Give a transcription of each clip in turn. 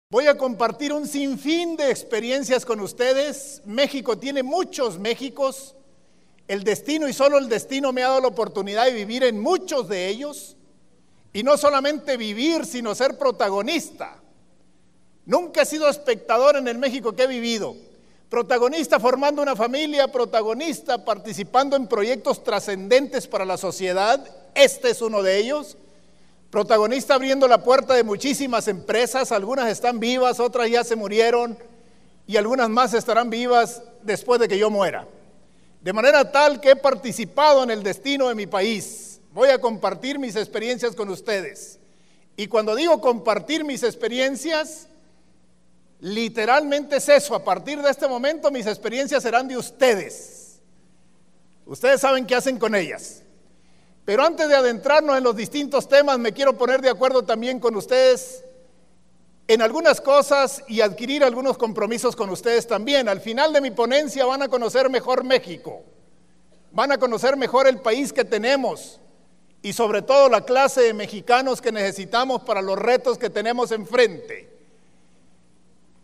Voy a compartir un sinfín de experiencias con ustedes. México tiene muchos Méxicos. El destino y solo el destino me ha dado la oportunidad de vivir en muchos de ellos. Y no solamente vivir, sino ser protagonista. Nunca he sido espectador en el México que he vivido. Protagonista formando una familia, protagonista participando en proyectos trascendentes para la sociedad. Este es uno de ellos. Protagonista abriendo la puerta de muchísimas empresas, algunas están vivas, otras ya se murieron y algunas más estarán vivas después de que yo muera. De manera tal que he participado en el destino de mi país. Voy a compartir mis experiencias con ustedes. Y cuando digo compartir mis experiencias, literalmente es eso. A partir de este momento mis experiencias serán de ustedes. Ustedes saben qué hacen con ellas. Pero antes de adentrarnos en los distintos temas, me quiero poner de acuerdo también con ustedes en algunas cosas y adquirir algunos compromisos con ustedes también. Al final de mi ponencia van a conocer mejor México, van a conocer mejor el país que tenemos y sobre todo la clase de mexicanos que necesitamos para los retos que tenemos enfrente.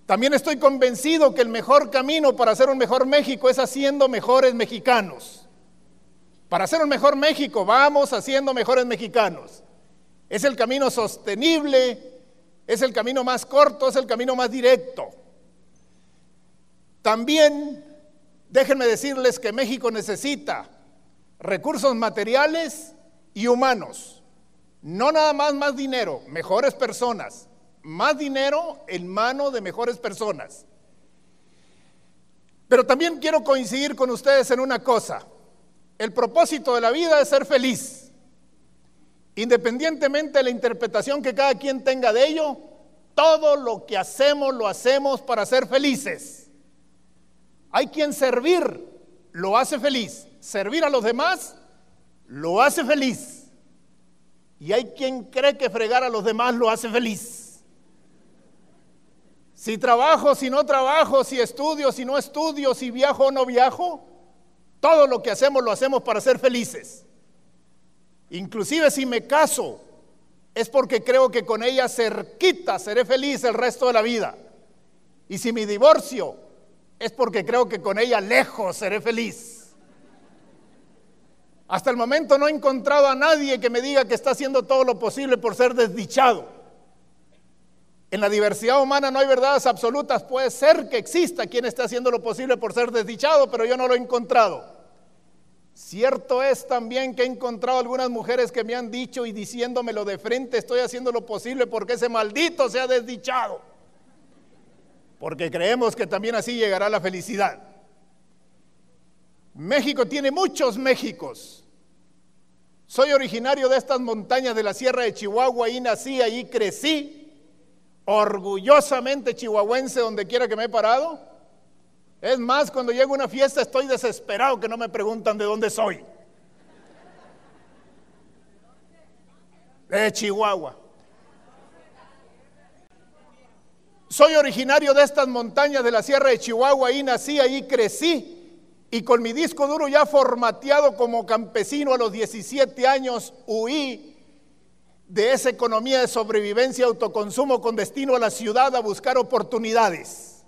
También estoy convencido que el mejor camino para hacer un mejor México es haciendo mejores mexicanos. Para hacer un mejor México, vamos haciendo mejores mexicanos. Es el camino sostenible, es el camino más corto, es el camino más directo. También, déjenme decirles que México necesita recursos materiales y humanos. No nada más dinero, mejores personas. Más dinero en manos de mejores personas. Pero también quiero coincidir con ustedes en una cosa. El propósito de la vida es ser feliz. Independientemente de la interpretación que cada quien tenga de ello, todo lo que hacemos lo hacemos para ser felices. Hay quien servir lo hace feliz, servir a los demás lo hace feliz. Y hay quien cree que fregar a los demás lo hace feliz. Si trabajo, si no trabajo, si estudio, si no estudio, si viajo o no viajo, todo lo que hacemos lo hacemos para ser felices. Inclusive si me caso, es porque creo que con ella cerquita seré feliz el resto de la vida. Y si me divorcio, es porque creo que con ella lejos seré feliz. Hasta el momento no he encontrado a nadie que me diga que está haciendo todo lo posible por ser desdichado. En la diversidad humana no hay verdades absolutas. Puede ser que exista quien esté haciendo lo posible por ser desdichado, pero yo no lo he encontrado. Cierto es también que he encontrado algunas mujeres que me han dicho y diciéndomelo de frente, estoy haciendo lo posible porque ese maldito sea desdichado. Porque creemos que también así llegará la felicidad. México tiene muchos Méxicos. Soy originario de estas montañas de la Sierra de Chihuahua, ahí nací, ahí crecí. Orgullosamente chihuahuense donde quiera que me he parado. Es más, cuando llego a una fiesta estoy desesperado que no me preguntan de dónde soy. De Chihuahua. Soy originario de estas montañas de la Sierra de Chihuahua, ahí nací, ahí crecí. Y con mi disco duro ya formateado como campesino a los 17 años huí de esa economía de sobrevivencia y autoconsumo con destino a la ciudad a buscar oportunidades.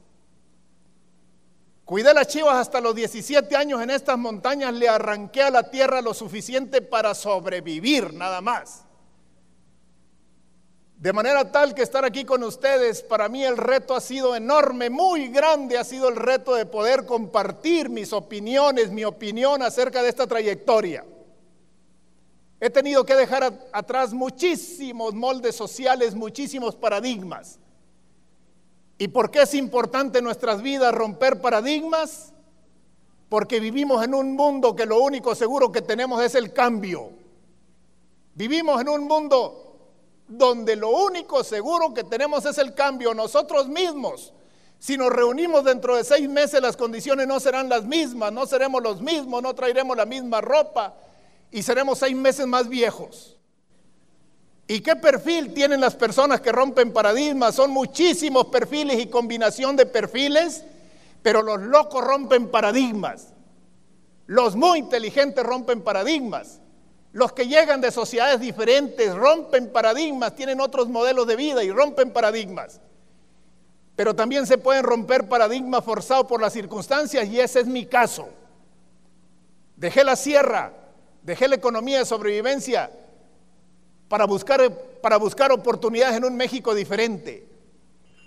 Cuidé las chivas hasta los 17 años en estas montañas, le arranqué a la tierra lo suficiente para sobrevivir, nada más. De manera tal que estar aquí con ustedes, para mí el reto ha sido enorme, muy grande ha sido el reto de poder compartir mis opiniones, mi opinión acerca de esta trayectoria. He tenido que dejar atrás muchísimos moldes sociales, muchísimos paradigmas. ¿Y por qué es importante en nuestras vidas romper paradigmas? Porque vivimos en un mundo que lo único seguro que tenemos es el cambio. Vivimos en un mundo donde lo único seguro que tenemos es el cambio. Nosotros mismos, si nos reunimos dentro de 6 meses, las condiciones no serán las mismas, no seremos los mismos, no traeremos la misma ropa y seremos 6 meses más viejos. ¿Y qué perfil tienen las personas que rompen paradigmas? Son muchísimos perfiles y combinación de perfiles, pero los locos rompen paradigmas. Los muy inteligentes rompen paradigmas. Los que llegan de sociedades diferentes rompen paradigmas, tienen otros modelos de vida y rompen paradigmas. pero también se pueden romper paradigmas forzados por las circunstancias, y ese es mi caso. Dejé la sierra, dejé la economía de sobrevivencia para buscar oportunidades en un México diferente.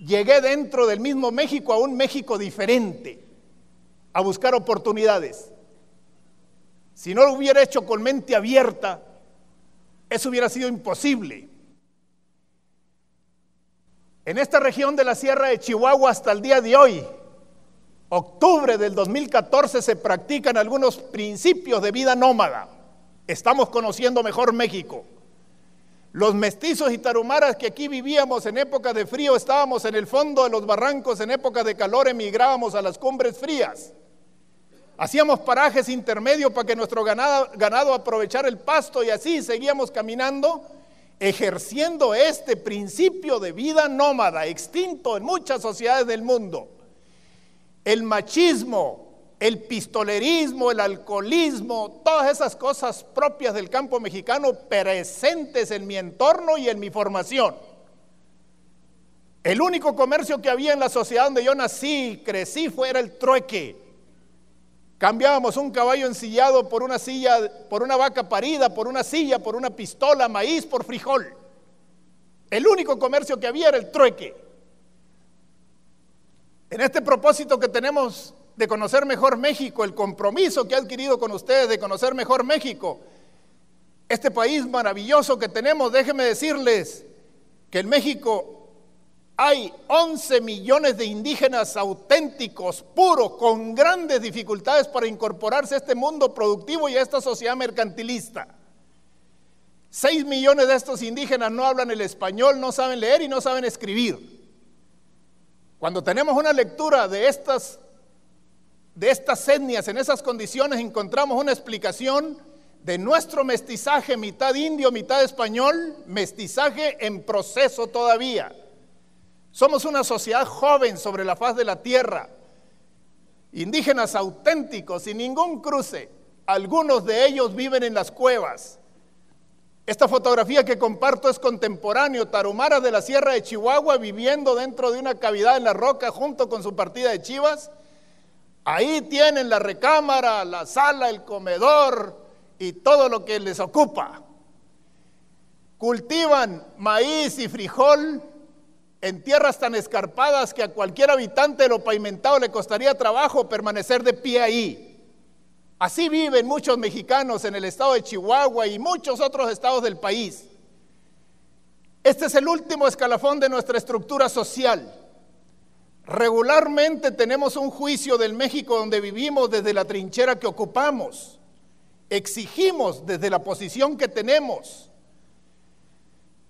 Llegué dentro del mismo México a un México diferente, a buscar oportunidades. Si no lo hubiera hecho con mente abierta, eso hubiera sido imposible. En esta región de la Sierra de Chihuahua hasta el día de hoy, octubre del 2014, se practican algunos principios de vida nómada. Estamos conociendo mejor México. Los mestizos y tarumaras que aquí vivíamos en épocas de frío, estábamos en el fondo de los barrancos, en épocas de calor emigrábamos a las cumbres frías. Hacíamos parajes intermedios para que nuestro ganado aprovechara el pasto, y así seguíamos caminando, ejerciendo este principio de vida nómada, extinto en muchas sociedades del mundo. El machismo, el pistolerismo, el alcoholismo, todas esas cosas propias del campo mexicano presentes en mi entorno y en mi formación. El único comercio que había en la sociedad donde yo nací, crecí, era el trueque. Cambiábamos un caballo ensillado por una silla, por una vaca parida, por una silla, por una pistola, maíz por frijol. El único comercio que había era el trueque. En este propósito que tenemos de conocer mejor México, el compromiso que he adquirido con ustedes de conocer mejor México, este país maravilloso que tenemos, déjenme decirles que en México hay 11 millones de indígenas auténticos, puros, con grandes dificultades para incorporarse a este mundo productivo y a esta sociedad mercantilista. 6 millones de estos indígenas no hablan el español, no saben leer y no saben escribir. Cuando tenemos una lectura de estas etnias en esas condiciones, encontramos una explicación de nuestro mestizaje, mitad indio, mitad español, mestizaje en proceso todavía. Somos una sociedad joven sobre la faz de la tierra, indígenas auténticos, sin ningún cruce. Algunos de ellos viven en las cuevas. Esta fotografía que comparto es contemporáneo, tarumaras de la Sierra de Chihuahua viviendo dentro de una cavidad en la roca junto con su partida de chivas. Ahí tienen la recámara, la sala, el comedor y todo lo que les ocupa. Cultivan maíz y frijol en tierras tan escarpadas que a cualquier habitante de lo pavimentado le costaría trabajo permanecer de pie ahí. Así viven muchos mexicanos en el estado de Chihuahua y muchos otros estados del país. Este es el último escalafón de nuestra estructura social. Regularmente tenemos un juicio del México donde vivimos desde la trinchera que ocupamos. Exigimos desde la posición que tenemos.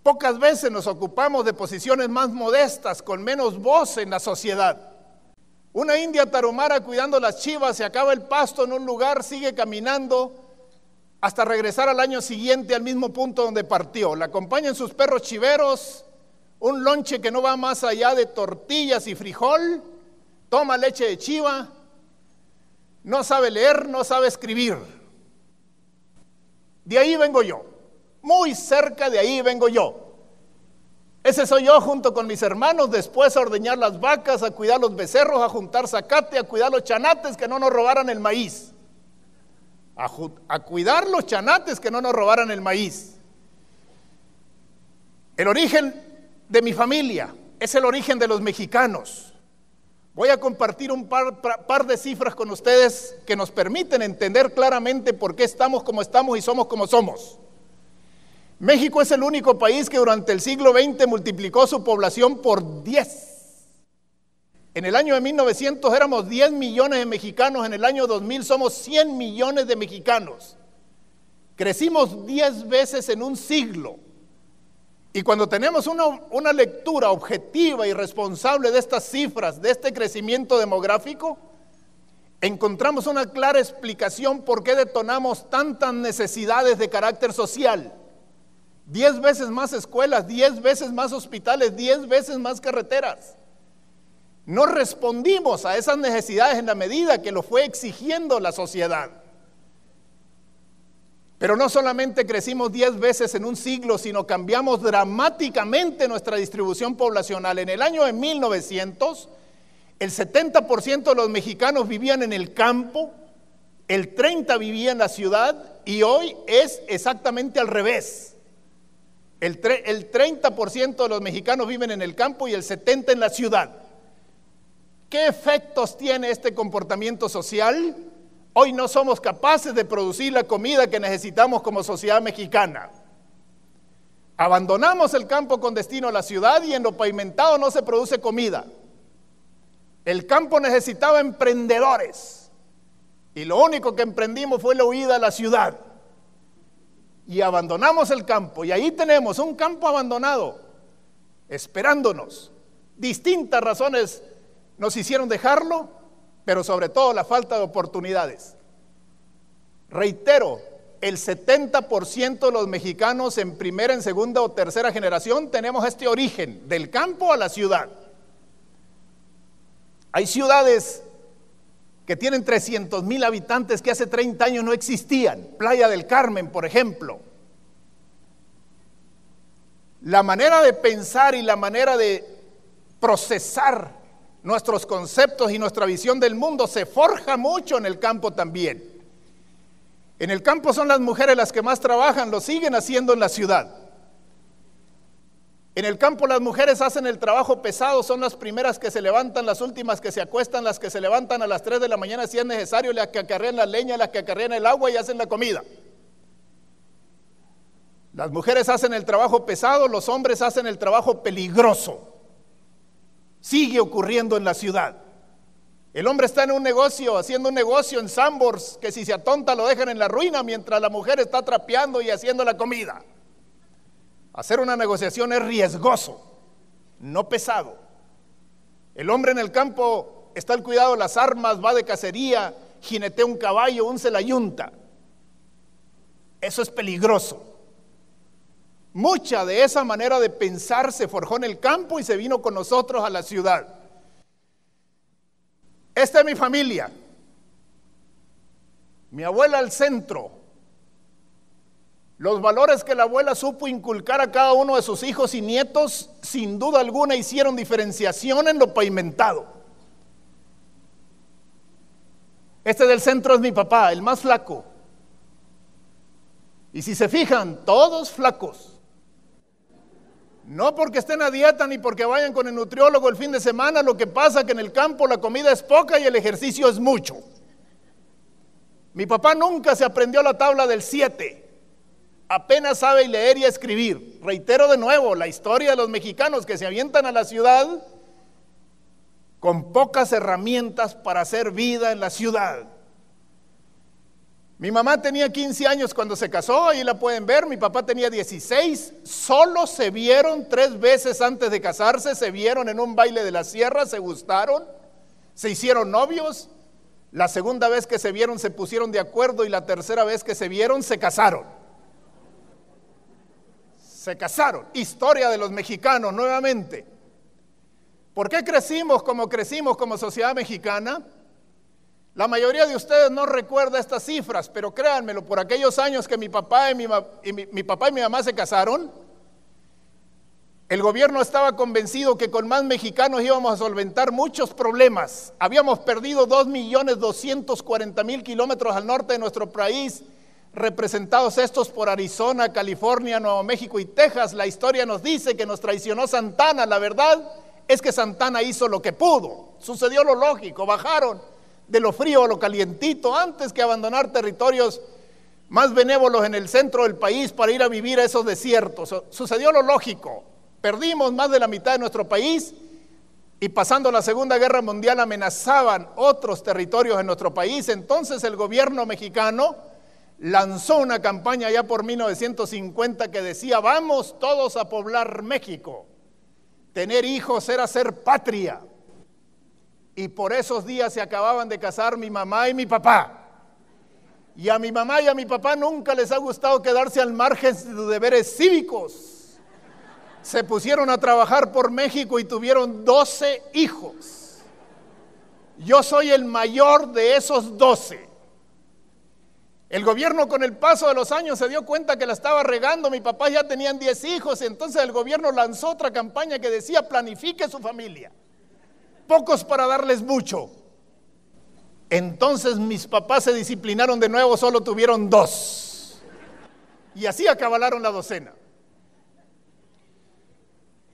Pocas veces nos ocupamos de posiciones más modestas, con menos voz en la sociedad. Una india tarumara cuidando las chivas, se acaba el pasto en un lugar, sigue caminando hasta regresar al año siguiente al mismo punto donde partió. La acompañan sus perros chiveros, un lonche que no va más allá de tortillas y frijol, toma leche de chiva, no sabe leer, no sabe escribir. De ahí vengo yo, muy cerca de ahí vengo yo. Ese soy yo junto con mis hermanos, después a ordeñar las vacas, a cuidar los becerros, a juntar zacate, a cuidar los chanates que no nos robaran el maíz. A cuidar los chanates que no nos robaran el maíz. El origen de mi familia es el origen de los mexicanos. Voy a compartir un par de cifras con ustedes que nos permiten entender claramente por qué estamos como estamos y somos como somos. México es el único país que durante el siglo XX multiplicó su población por 10. En el año de 1900 éramos 10 millones de mexicanos, en el año 2000 somos 100 millones de mexicanos. Crecimos 10 veces en un siglo. Y cuando tenemos una lectura objetiva y responsable de estas cifras, de este crecimiento demográfico, encontramos una clara explicación por qué detonamos tantas necesidades de carácter social. 10 veces más escuelas, 10 veces más hospitales, 10 veces más carreteras. No respondimos a esas necesidades en la medida que lo fue exigiendo la sociedad. Pero no solamente crecimos 10 veces en un siglo, sino cambiamos dramáticamente nuestra distribución poblacional. En el año de 1900, el 70% de los mexicanos vivían en el campo, el 30% vivía en la ciudad, y hoy es exactamente al revés. El 30% de los mexicanos viven en el campo y el 70% en la ciudad. ¿Qué efectos tiene este comportamiento social? Hoy no somos capaces de producir la comida que necesitamos como sociedad mexicana. Abandonamos el campo con destino a la ciudad y en lo pavimentado no se produce comida. El campo necesitaba emprendedores y lo único que emprendimos fue la huida a la ciudad. Y abandonamos el campo y ahí tenemos un campo abandonado, esperándonos. Distintas razones nos hicieron dejarlo, pero sobre todo la falta de oportunidades. Reitero, el 70% de los mexicanos en primera, en segunda o tercera generación tenemos este origen, del campo a la ciudad. Hay ciudades que tienen 300,000 habitantes que hace 30 años no existían. Playa del Carmen, por ejemplo. La manera de pensar y la manera de procesar nuestros conceptos y nuestra visión del mundo se forja mucho en el campo también. En el campo son las mujeres las que más trabajan, lo siguen haciendo en la ciudad. En el campo las mujeres hacen el trabajo pesado, son las primeras que se levantan, las últimas que se acuestan, las que se levantan a las 3 de la mañana si es necesario, las que acarrean la leña, las que acarrean el agua y hacen la comida. Las mujeres hacen el trabajo pesado, los hombres hacen el trabajo peligroso. Sigue ocurriendo en la ciudad. El hombre está en un negocio, haciendo un negocio en Sanborns, que si se atonta lo dejan en la ruina, mientras la mujer está trapeando y haciendo la comida. Hacer una negociación es riesgoso, no pesado. El hombre en el campo está al cuidado de las armas, va de cacería, jinetea un caballo, unce la yunta. Eso es peligroso. Mucha de esa manera de pensar se forjó en el campo y se vino con nosotros a la ciudad. Esta es mi familia. Mi abuela al centro. Los valores que la abuela supo inculcar a cada uno de sus hijos y nietos, sin duda alguna hicieron diferenciación en lo pavimentado. Este del centro es mi papá, el más flaco. Y si se fijan, todos flacos. No porque estén a dieta ni porque vayan con el nutriólogo el fin de semana, lo que pasa es que en el campo la comida es poca y el ejercicio es mucho. Mi papá nunca se aprendió la tabla del 7. Apenas sabe leer y escribir. Reitero de nuevo, la historia de los mexicanos que se avientan a la ciudad con pocas herramientas para hacer vida en la ciudad. Mi mamá tenía 15 años cuando se casó, ahí la pueden ver. Mi papá tenía 16. Solo se vieron 3 veces antes de casarse. Se vieron en un baile de la sierra, se gustaron, se hicieron novios. La segunda vez que se vieron se pusieron de acuerdo y la tercera vez que se vieron se casaron. Se casaron. Historia de los mexicanos nuevamente. ¿Por qué crecimos como sociedad mexicana? La mayoría de ustedes no recuerda estas cifras, pero créanmelo, por aquellos años que mi papá y mi mamá se casaron, el gobierno estaba convencido que con más mexicanos íbamos a solventar muchos problemas. Habíamos perdido 2.240.000 kilómetros al norte de nuestro país, representados estos por Arizona, California, Nuevo México y Texas. La historia nos dice que nos traicionó Santana. La verdad es que Santana hizo lo que pudo. Sucedió lo lógico, bajaron de lo frío a lo calientito antes que abandonar territorios más benévolos en el centro del país para ir a vivir a esos desiertos. Sucedió lo lógico. Perdimos más de la mitad de nuestro país y pasando la Segunda Guerra Mundial amenazaban otros territorios en nuestro país. Entonces el gobierno mexicano lanzó una campaña ya por 1950 que decía: vamos todos a poblar México. Tener hijos era ser patria. Y por esos días se acababan de casar mi mamá y mi papá. Y a mi mamá y a mi papá nunca les ha gustado quedarse al margen de sus deberes cívicos. Se pusieron a trabajar por México y tuvieron 12 hijos. Yo soy el mayor de esos 12. El gobierno con el paso de los años se dio cuenta que la estaba regando, mi papá ya tenían 10 hijos, entonces el gobierno lanzó otra campaña que decía planifique su familia, pocos para darles mucho. Entonces mis papás se disciplinaron de nuevo, solo tuvieron 2 y así acabalaron la docena.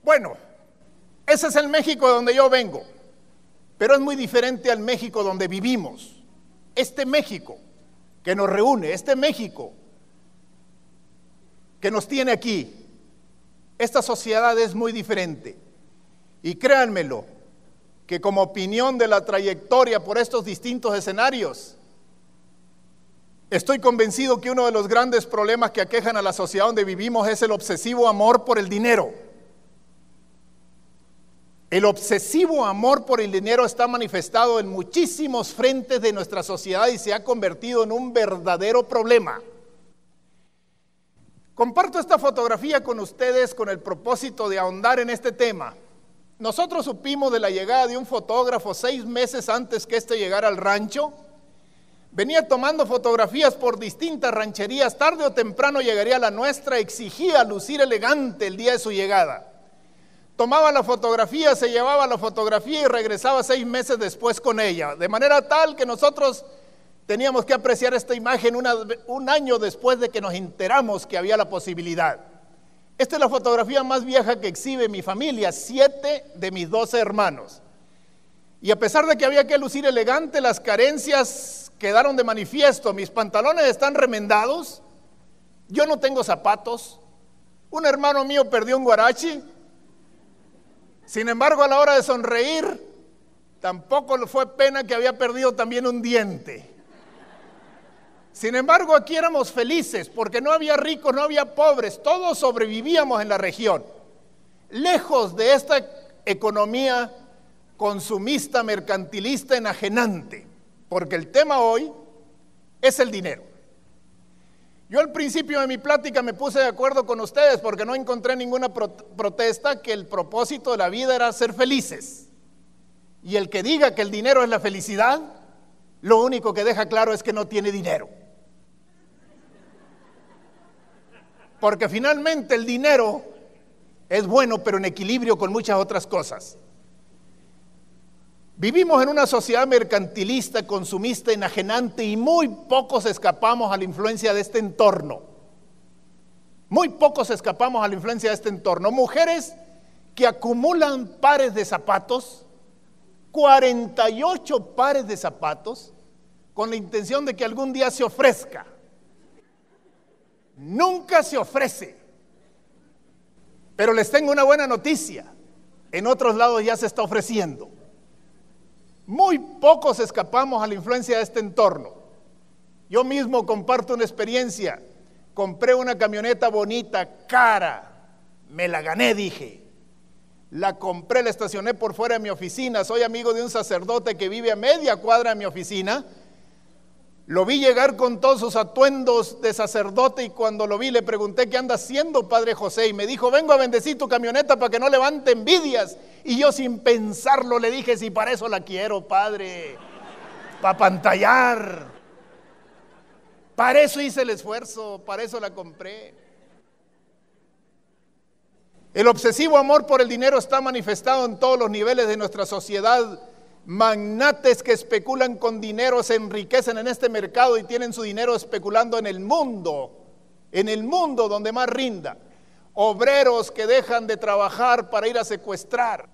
Bueno, ese es el México de donde yo vengo, pero es muy diferente al México donde vivimos. Este México que nos reúne, este México que nos tiene aquí, esta sociedad es muy diferente. Y créanmelo, que como opinión de la trayectoria por estos distintos escenarios, estoy convencido que uno de los grandes problemas que aquejan a la sociedad donde vivimos es el obsesivo amor por el dinero. El obsesivo amor por el dinero está manifestado en muchísimos frentes de nuestra sociedad y se ha convertido en un verdadero problema. Comparto esta fotografía con ustedes con el propósito de ahondar en este tema. Nosotros supimos de la llegada de un fotógrafo 6 meses antes que éste llegara al rancho. Venía tomando fotografías por distintas rancherías, tarde o temprano llegaría a la nuestra, exigía lucir elegante el día de su llegada. Tomaba la fotografía, se llevaba la fotografía y regresaba 6 meses después con ella, de manera tal que nosotros teníamos que apreciar esta imagen un año después de que nos enteramos que había la posibilidad. Esta es la fotografía más vieja que exhibe mi familia, 7 de mis 12 hermanos. Y a pesar de que había que lucir elegante, las carencias quedaron de manifiesto. Mis pantalones están remendados, yo no tengo zapatos, un hermano mío perdió un guarachi. Sin embargo, a la hora de sonreír, tampoco le fue pena que había perdido también un diente. Sin embargo, aquí éramos felices porque no había ricos, no había pobres, todos sobrevivíamos en la región. Lejos de esta economía consumista, mercantilista, enajenante, porque el tema hoy es el dinero. Yo al principio de mi plática me puse de acuerdo con ustedes porque no encontré ninguna protesta que el propósito de la vida era ser felices. Y el que diga que el dinero es la felicidad, lo único que deja claro es que no tiene dinero. Porque finalmente el dinero es bueno, pero en equilibrio con muchas otras cosas. Vivimos en una sociedad mercantilista, consumista, enajenante y muy pocos escapamos a la influencia de este entorno. Muy pocos escapamos a la influencia de este entorno. Mujeres que acumulan pares de zapatos, 48 pares de zapatos, con la intención de que algún día se ofrezca. Nunca se ofrece. Pero les tengo una buena noticia. En otros lados ya se está ofreciendo. Muy pocos escapamos a la influencia de este entorno. Yo mismo comparto una experiencia. Compré una camioneta bonita, cara. Me la gané, dije. La compré, la estacioné por fuera de mi oficina. Soy amigo de un sacerdote que vive a media cuadra de mi oficina. Lo vi llegar con todos sus atuendos de sacerdote y cuando lo vi le pregunté ¿qué anda haciendo, Padre José? Y me dijo, vengo a bendecir tu camioneta para que no levante envidias. Y yo sin pensarlo le dije, si para eso la quiero, Padre, para pantallar. Para eso hice el esfuerzo, para eso la compré. El obsesivo amor por el dinero está manifestado en todos los niveles de nuestra sociedad. Magnates que especulan con dinero se enriquecen en este mercado y tienen su dinero especulando en el mundo donde más rinda. Obreros que dejan de trabajar para ir a secuestrar,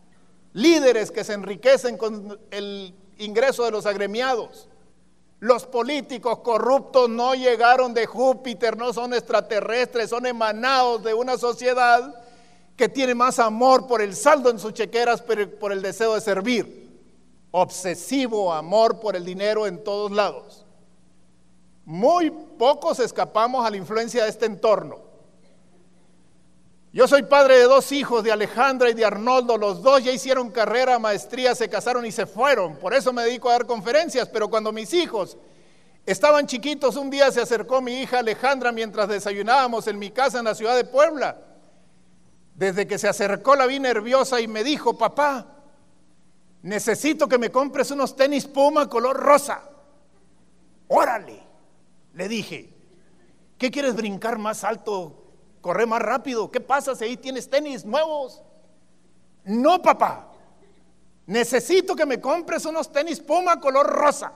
líderes que se enriquecen con el ingreso de los agremiados. Los políticos corruptos no llegaron de Júpiter, no son extraterrestres, son emanados de una sociedad que tiene más amor por el saldo en sus chequeras, pero por el deseo de servir. Obsesivo amor por el dinero en todos lados. Muy pocos escapamos a la influencia de este entorno. Yo soy padre de 2 hijos, de Alejandra y de Arnoldo. Los 2 ya hicieron carrera, maestría, se casaron y se fueron. Por eso me dedico a dar conferencias. Pero cuando mis hijos estaban chiquitos, un día se acercó mi hija Alejandra mientras desayunábamos en mi casa en la ciudad de Puebla. Desde que se acercó la vi nerviosa y me dijo, papá, necesito que me compres unos tenis Puma color rosa. Órale, Le dije, ¿qué quieres brincar más alto? ¿Correr más rápido? ¿Qué pasa si ahí tienes tenis nuevos? No, papá. Necesito que me compres unos tenis Puma color rosa.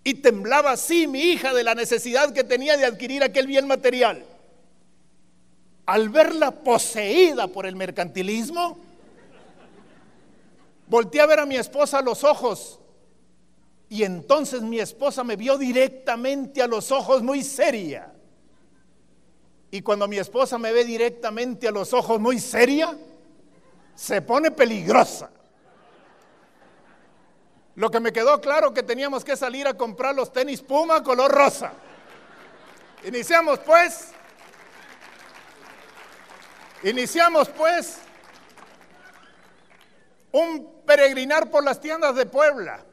Y temblaba así mi hija de la necesidad que tenía de adquirir aquel bien material. Al verla poseída por el mercantilismo, volteé a ver a mi esposa a los ojos. Y entonces mi esposa me vio directamente a los ojos muy seria. Y cuando mi esposa me ve directamente a los ojos muy seria, se pone peligrosa. Lo que me quedó claro que teníamos que salir a comprar los tenis Puma color rosa. Iniciamos pues un peregrinar por las tiendas de Puebla.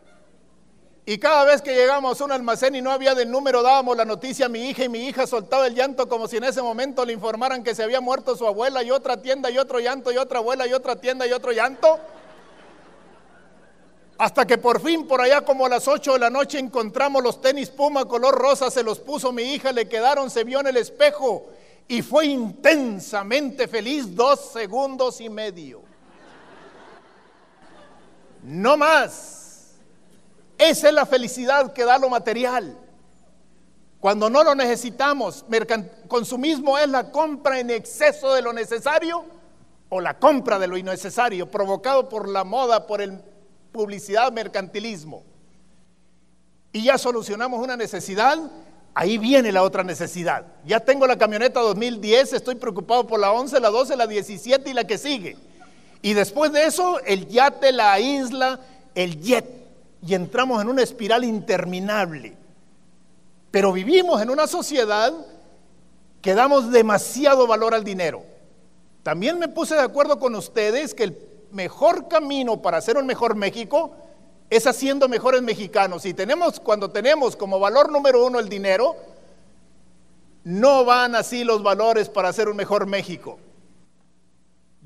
Y cada vez que llegamos a un almacén y no había del número, dábamos la noticia a mi hija y mi hija soltaba el llanto como si en ese momento le informaran que se había muerto su abuela, y otra tienda y otro llanto, y otra abuela y otra tienda y otro llanto. Hasta que por fin por allá como a las 8 de la noche encontramos los tenis Puma color rosa, se los puso mi hija, le quedaron, se vio en el espejo y fue intensamente feliz 2 segundos y medio. No más. Esa es la felicidad que da lo material. Cuando no lo necesitamos, consumismo es la compra en exceso de lo necesario o la compra de lo innecesario, provocado por la moda, por el publicidad, mercantilismo. Y ya solucionamos una necesidad, ahí viene la otra necesidad. Ya tengo la camioneta 2010, estoy preocupado por la 11, la 12, la 17 y la que sigue. Y después de eso, el yate, la isla, el jet. Y entramos en una espiral interminable. Pero vivimos en una sociedad que damos demasiado valor al dinero. También me puse de acuerdo con ustedes que el mejor camino para hacer un mejor México es haciendo mejores mexicanos. Y cuando tenemos como valor número 1 el dinero, no van así los valores para hacer un mejor México.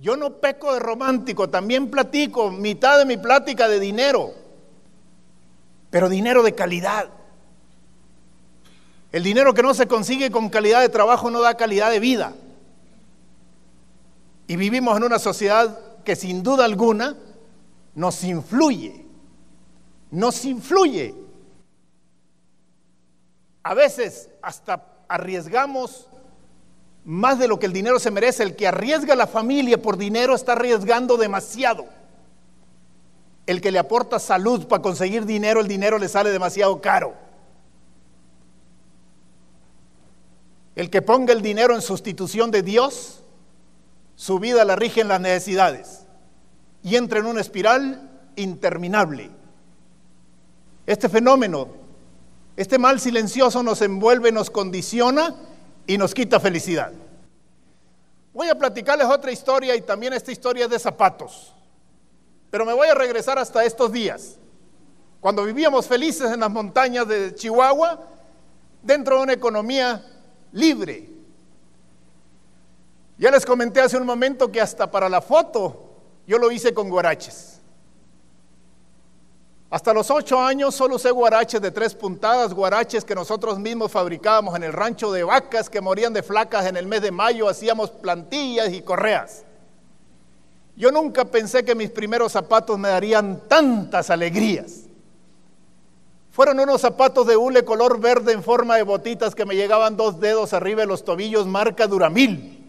Yo no peco de romántico, también platico mitad de mi plática de dinero, pero dinero de calidad. El dinero que no se consigue con calidad de trabajo no da calidad de vida. Y vivimos en una sociedad que sin duda alguna nos influye. A veces hasta arriesgamos más de lo que el dinero se merece. El que arriesga a la familia por dinero está arriesgando demasiado. El que le aporta salud para conseguir dinero, el dinero le sale demasiado caro. El que ponga el dinero en sustitución de Dios, su vida la rigen las necesidades y entra en una espiral interminable. Este fenómeno, este mal silencioso nos envuelve, nos condiciona y nos quita felicidad. Voy a platicarles otra historia y también esta historia es de zapatos. Pero me voy a regresar hasta estos días, cuando vivíamos felices en las montañas de Chihuahua, dentro de una economía libre. Ya les comenté hace un momento que hasta para la foto yo lo hice con guaraches. Hasta los 8 años solo usé guaraches de 3 puntadas, guaraches que nosotros mismos fabricábamos en el rancho de vacas que morían de flacas en el mes de mayo, hacíamos plantillas y correas. Yo nunca pensé que mis primeros zapatos me darían tantas alegrías. Fueron unos zapatos de hule color verde en forma de botitas que me llegaban 2 dedos arriba de los tobillos, marca Duramil.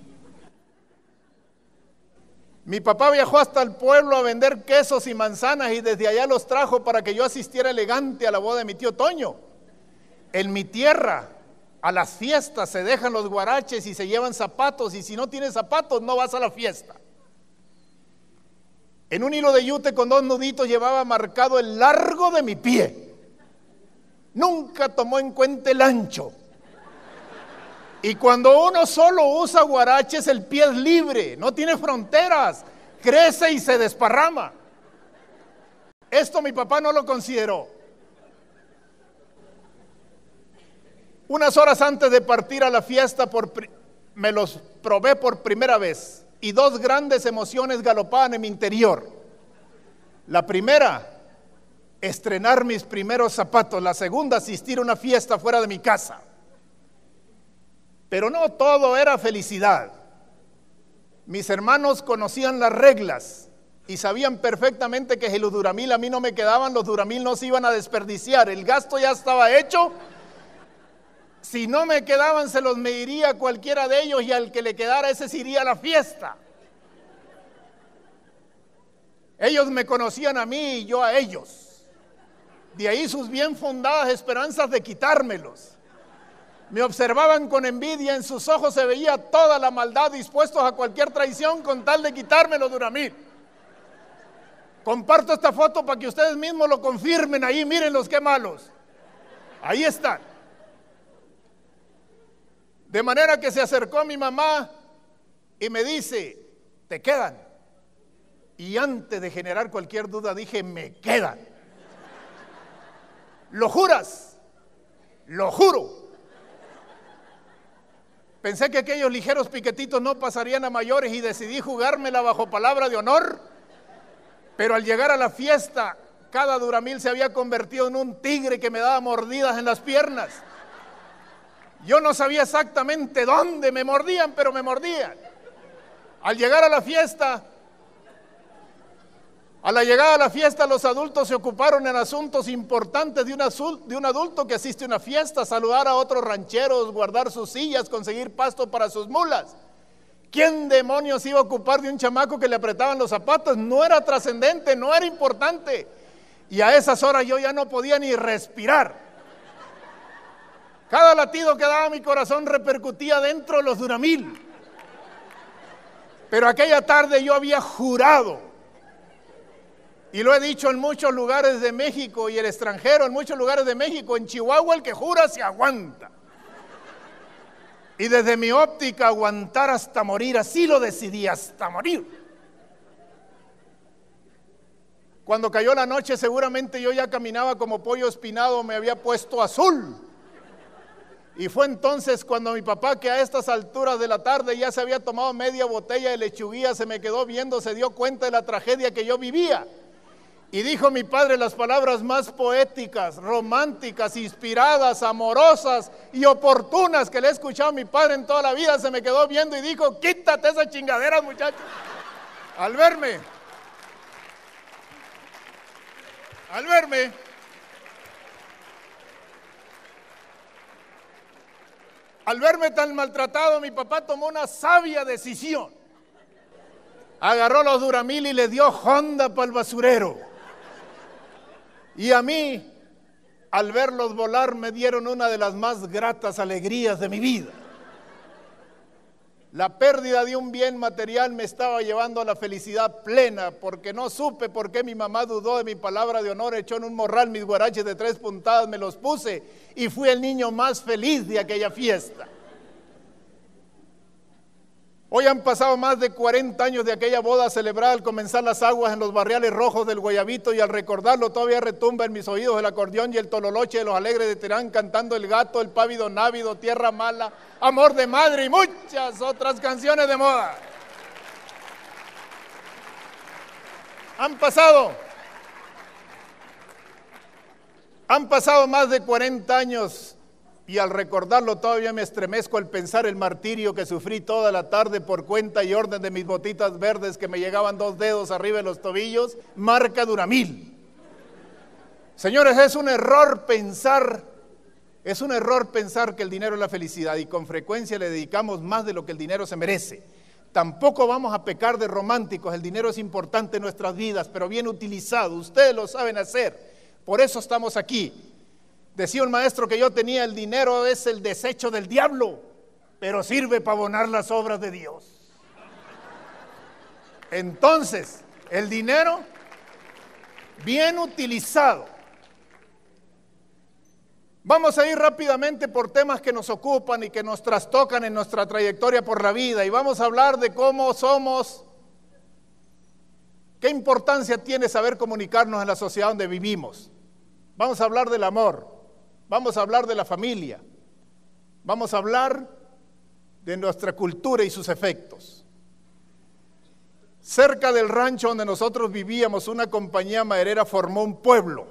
Mi papá viajó hasta el pueblo a vender quesos y manzanas y desde allá los trajo para que yo asistiera elegante a la boda de mi tío Toño. En mi tierra, a las fiestas se dejan los guaraches y se llevan zapatos, y si no tienes zapatos no vas a la fiesta. En un hilo de yute con 2 nuditos llevaba marcado el largo de mi pie. Nunca tomó en cuenta el ancho. Y cuando uno solo usa guaraches, el pie es libre, no tiene fronteras, crece y se desparrama. Esto mi papá no lo consideró. Unas horas antes de partir a la fiesta, me los probé por primera vez. Y 2 grandes emociones galopaban en mi interior. La primera, estrenar mis primeros zapatos. La segunda, asistir a una fiesta fuera de mi casa. Pero no todo era felicidad. Mis hermanos conocían las reglas y sabían perfectamente que si los Duramil a mí no me quedaban, los Duramil no se iban a desperdiciar. El gasto ya estaba hecho. Si no me quedaban, se los mediría a cualquiera de ellos y al que le quedara, ese se iría a la fiesta. Ellos me conocían a mí y yo a ellos. De ahí sus bien fundadas esperanzas de quitármelos. Me observaban con envidia, en sus ojos se veía toda la maldad, dispuestos a cualquier traición con tal de quitarme los Duramil. Comparto esta foto para que ustedes mismos lo confirmen ahí, mírenlos qué malos. Ahí están. De manera que se acercó mi mamá y me dice, te quedan. Y antes de generar cualquier duda dije, me quedan. ¿Lo juras? Lo juro. Pensé que aquellos ligeros piquetitos no pasarían a mayores y decidí jugármela bajo palabra de honor. Pero al llegar a la fiesta, cada Duramil se había convertido en un tigre que me daba mordidas en las piernas. Yo no sabía exactamente dónde me mordían, pero me mordían. Al llegar a la fiesta, a la llegada a la fiesta, los adultos se ocuparon en asuntos importantes de un adulto que asiste a una fiesta, saludar a otros rancheros, guardar sus sillas, conseguir pasto para sus mulas. ¿Quién demonios iba a ocupar de un chamaco que le apretaban los zapatos? No era trascendente, no era importante. Y a esas horas yo ya no podía ni respirar. Cada latido que daba mi corazón repercutía dentro de los Duramil. Pero aquella tarde yo había jurado, y lo he dicho en muchos lugares de México y el extranjero, en muchos lugares de México, en Chihuahua el que jura se aguanta. Y desde mi óptica, aguantar hasta morir, así lo decidí, hasta morir. Cuando cayó la noche, seguramente yo ya caminaba como pollo espinado, me había puesto azul. Y fue entonces cuando mi papá, que a estas alturas de la tarde ya se había tomado media botella de lechuguilla, se me quedó viendo, se dio cuenta de la tragedia que yo vivía. Y dijo mi padre las palabras más poéticas, románticas, inspiradas, amorosas y oportunas que le he escuchado a mi padre en toda la vida. Se me quedó viendo y dijo, quítate esas chingaderas, muchachos. Al verme tan maltratado, mi papá tomó una sabia decisión. Agarró los Duramil y le dio honda para el basurero. Y a mí, al verlos volar, me dieron una de las más gratas alegrías de mi vida. La pérdida de un bien material me estaba llevando a la felicidad plena, porque no supe por qué mi mamá dudó de mi palabra de honor, echó en un morral mis guaraches de 3 puntadas, me los puse y fui el niño más feliz de aquella fiesta. Hoy han pasado más de 40 años de aquella boda celebrada al comenzar las aguas en los barriales rojos del Guayabito, y al recordarlo todavía retumba en mis oídos el acordeón y el tololoche de los alegres de Terán cantando El Gato, El Pávido Návido, Tierra Mala, Amor de Madre y muchas otras canciones de moda. Han pasado más de 40 años y al recordarlo todavía me estremezco al pensar el martirio que sufrí toda la tarde por cuenta y orden de mis botitas verdes que me llegaban 2 dedos arriba de los tobillos, marca Duramil. Señores, es un error pensar que el dinero es la felicidad, y con frecuencia le dedicamos más de lo que el dinero se merece. Tampoco vamos a pecar de románticos, el dinero es importante en nuestras vidas, pero bien utilizado, ustedes lo saben hacer, por eso estamos aquí. Decía un maestro que yo tenía, el dinero es el desecho del diablo, pero sirve para abonar las obras de Dios. Entonces, el dinero bien utilizado. Vamos a ir rápidamente por temas que nos ocupan y que nos trastocan en nuestra trayectoria por la vida, y vamos a hablar de cómo somos, qué importancia tiene saber comunicarnos en la sociedad donde vivimos. Vamos a hablar del amor. Vamos a hablar de la familia, vamos a hablar de nuestra cultura y sus efectos. Cerca del rancho donde nosotros vivíamos, una compañía maderera formó un pueblo,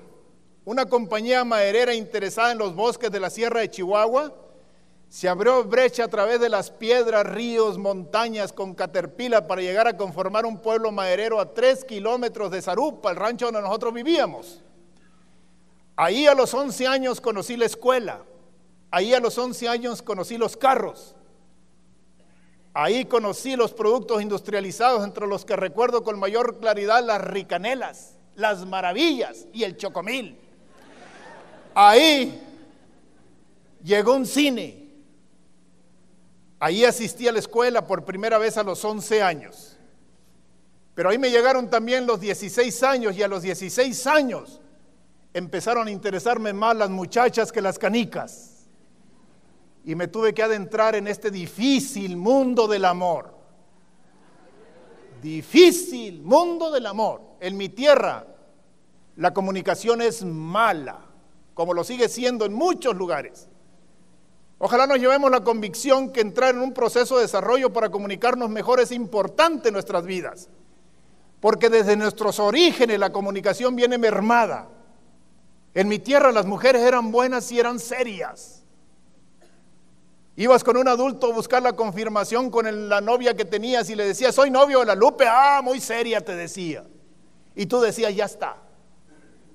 una compañía maderera interesada en los bosques de la Sierra de Chihuahua. Se abrió brecha a través de las piedras, ríos, montañas con caterpillar para llegar a conformar un pueblo maderero a 3 kilómetros de Zarupa, el rancho donde nosotros vivíamos. Ahí a los 11 años conocí la escuela. Ahí a los 11 años conocí los carros. Ahí conocí los productos industrializados, entre los que recuerdo con mayor claridad las ricanelas, las maravillas y el chocomil. Ahí llegó un cine. Ahí asistí a la escuela por primera vez a los 11 años. Pero ahí me llegaron también los 16 años y a los 16 años empezaron a interesarme más las muchachas que las canicas. Y me tuve que adentrar en este difícil mundo del amor. Difícil mundo del amor. En mi tierra la comunicación es mala, como lo sigue siendo en muchos lugares. Ojalá nos llevemos la convicción que entrar en un proceso de desarrollo para comunicarnos mejor es importante en nuestras vidas, porque desde nuestros orígenes la comunicación viene mermada. En mi tierra las mujeres eran buenas y eran serias. Ibas con un adulto a buscar la confirmación con la novia que tenías y le decías, soy novio de la Lupe, muy seria te decía. Y tú decías, ya está,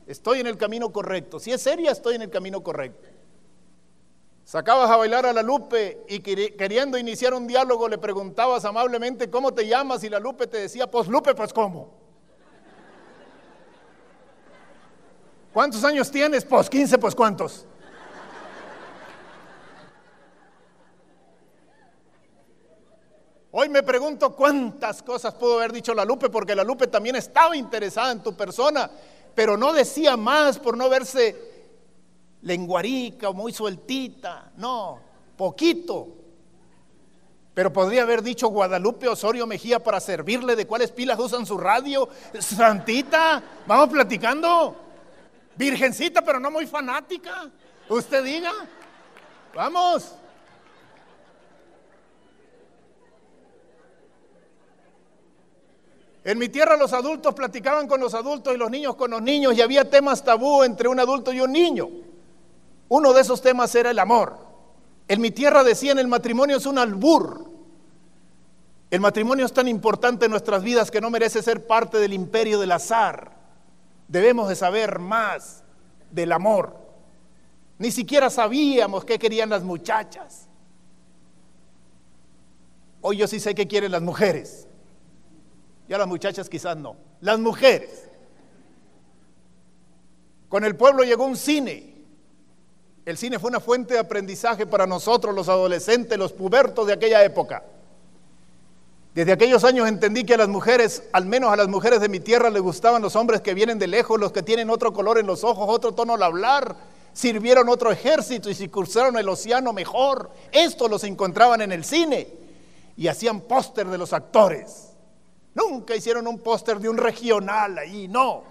estoy en el camino correcto. Si es seria, estoy en el camino correcto. Sacabas a bailar a la Lupe y queriendo iniciar un diálogo le preguntabas amablemente ¿cómo te llamas? Y la Lupe te decía, pues Lupe, pues ¿cómo? ¿Cuántos años tienes? Pues 15, pues ¿cuántos? Hoy me pregunto cuántas cosas pudo haber dicho la Lupe, porque la Lupe también estaba interesada en tu persona, pero no decía más por no verse lenguarica o muy sueltita, no, poquito. Pero podría haber dicho Guadalupe Osorio Mejía para servirle de cuáles pilas usan su radio. Santita, vamos platicando. Virgencita, pero no muy fanática. Usted diga, vamos. En mi tierra los adultos platicaban con los adultos y los niños con los niños y había temas tabú entre un adulto y un niño. Uno de esos temas era el amor. En mi tierra decían el matrimonio es un albur. El matrimonio es tan importante en nuestras vidas que no merece ser parte del imperio del azar. Debemos de saber más del amor. Ni siquiera sabíamos qué querían las muchachas. Hoy yo sí sé qué quieren las mujeres. Ya las muchachas quizás no. Las mujeres. Con el pueblo llegó un cine. El cine fue una fuente de aprendizaje para nosotros, los adolescentes, los pubertos de aquella época. Desde aquellos años entendí que a las mujeres, al menos a las mujeres de mi tierra, les gustaban los hombres que vienen de lejos, los que tienen otro color en los ojos, otro tono al hablar, sirvieron otro ejército y si cruzaron el océano mejor. Estos los encontraban en el cine y hacían póster de los actores. Nunca hicieron un póster de un regional ahí, no,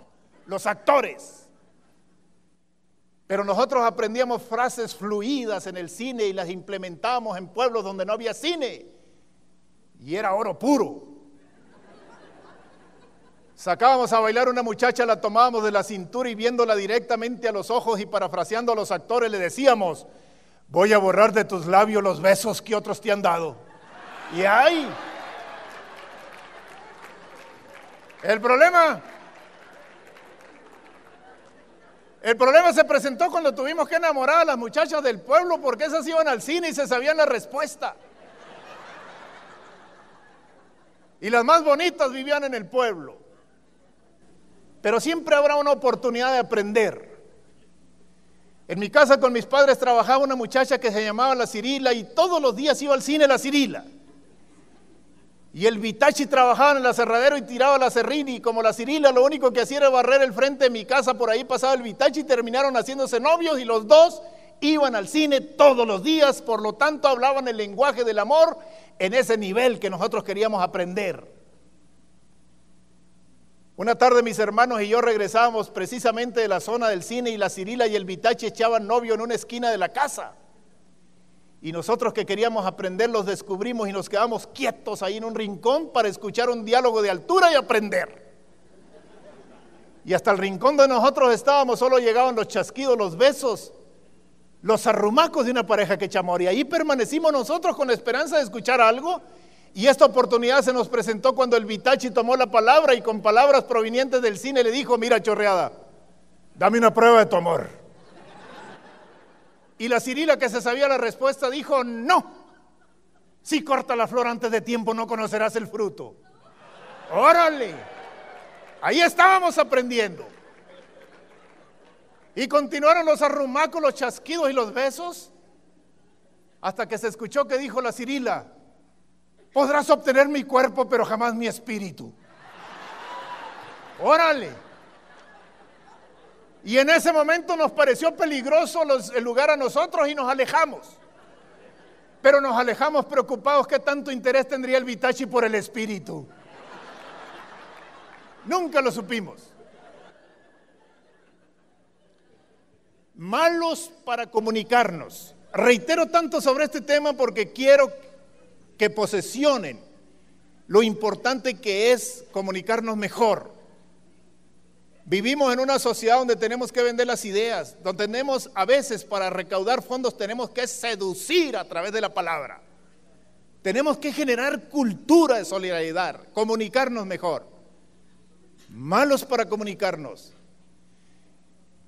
los actores. Pero nosotros aprendíamos frases fluidas en el cine y las implementábamos en pueblos donde no había cine. Y era oro puro. Sacábamos a bailar una muchacha, la tomábamos de la cintura y viéndola directamente a los ojos y parafraseando a los actores le decíamos, voy a borrar de tus labios los besos que otros te han dado. Y ¡ay! El problema se presentó cuando tuvimos que enamorar a las muchachas del pueblo porque esas iban al cine y se sabían la respuesta. Y las más bonitas vivían en el pueblo. Pero siempre habrá una oportunidad de aprender. En mi casa con mis padres trabajaba una muchacha que se llamaba la Cirila y todos los días iba al cine la Cirila. Y el Vitachi trabajaba en el aserradero y tiraba la serrín y como la Cirila lo único que hacía era barrer el frente de mi casa, por ahí pasaba el Vitachi y terminaron haciéndose novios y los dos iban al cine todos los días, por lo tanto hablaban el lenguaje del amor en ese nivel que nosotros queríamos aprender. Una tarde mis hermanos y yo regresábamos precisamente de la zona del cine y la Cirila y el Vitachi echaban novio en una esquina de la casa. Y nosotros que queríamos aprender los descubrimos y nos quedamos quietos ahí en un rincón para escuchar un diálogo de altura y aprender. Y hasta el rincón donde nosotros estábamos solo llegaban los chasquidos, los besos los arrumacos de una pareja que chamó. Y ahí permanecimos nosotros con la esperanza de escuchar algo. Y esta oportunidad se nos presentó cuando el Vitachi tomó la palabra y con palabras provenientes del cine le dijo: mira, chorreada, dame una prueba de tu amor. Y la Cirila, que se sabía la respuesta, dijo: no, si corta la flor antes de tiempo no conocerás el fruto. ¡Órale! Ahí estábamos aprendiendo. Y continuaron los arrumacos, los chasquidos y los besos, hasta que se escuchó que dijo la Cirila: podrás obtener mi cuerpo, pero jamás mi espíritu. ¡Órale! Y en ese momento nos pareció peligroso el lugar a nosotros y nos alejamos. Pero nos alejamos preocupados qué tanto interés tendría el Vitachi por el espíritu. Nunca lo supimos. Malos para comunicarnos. Reitero tanto sobre este tema porque quiero que posesionen lo importante que es comunicarnos mejor. Vivimos en una sociedad donde tenemos que vender las ideas, donde tenemos a veces para recaudar fondos tenemos que seducir a través de la palabra. Tenemos que generar cultura de solidaridad, comunicarnos mejor. Malos para comunicarnos.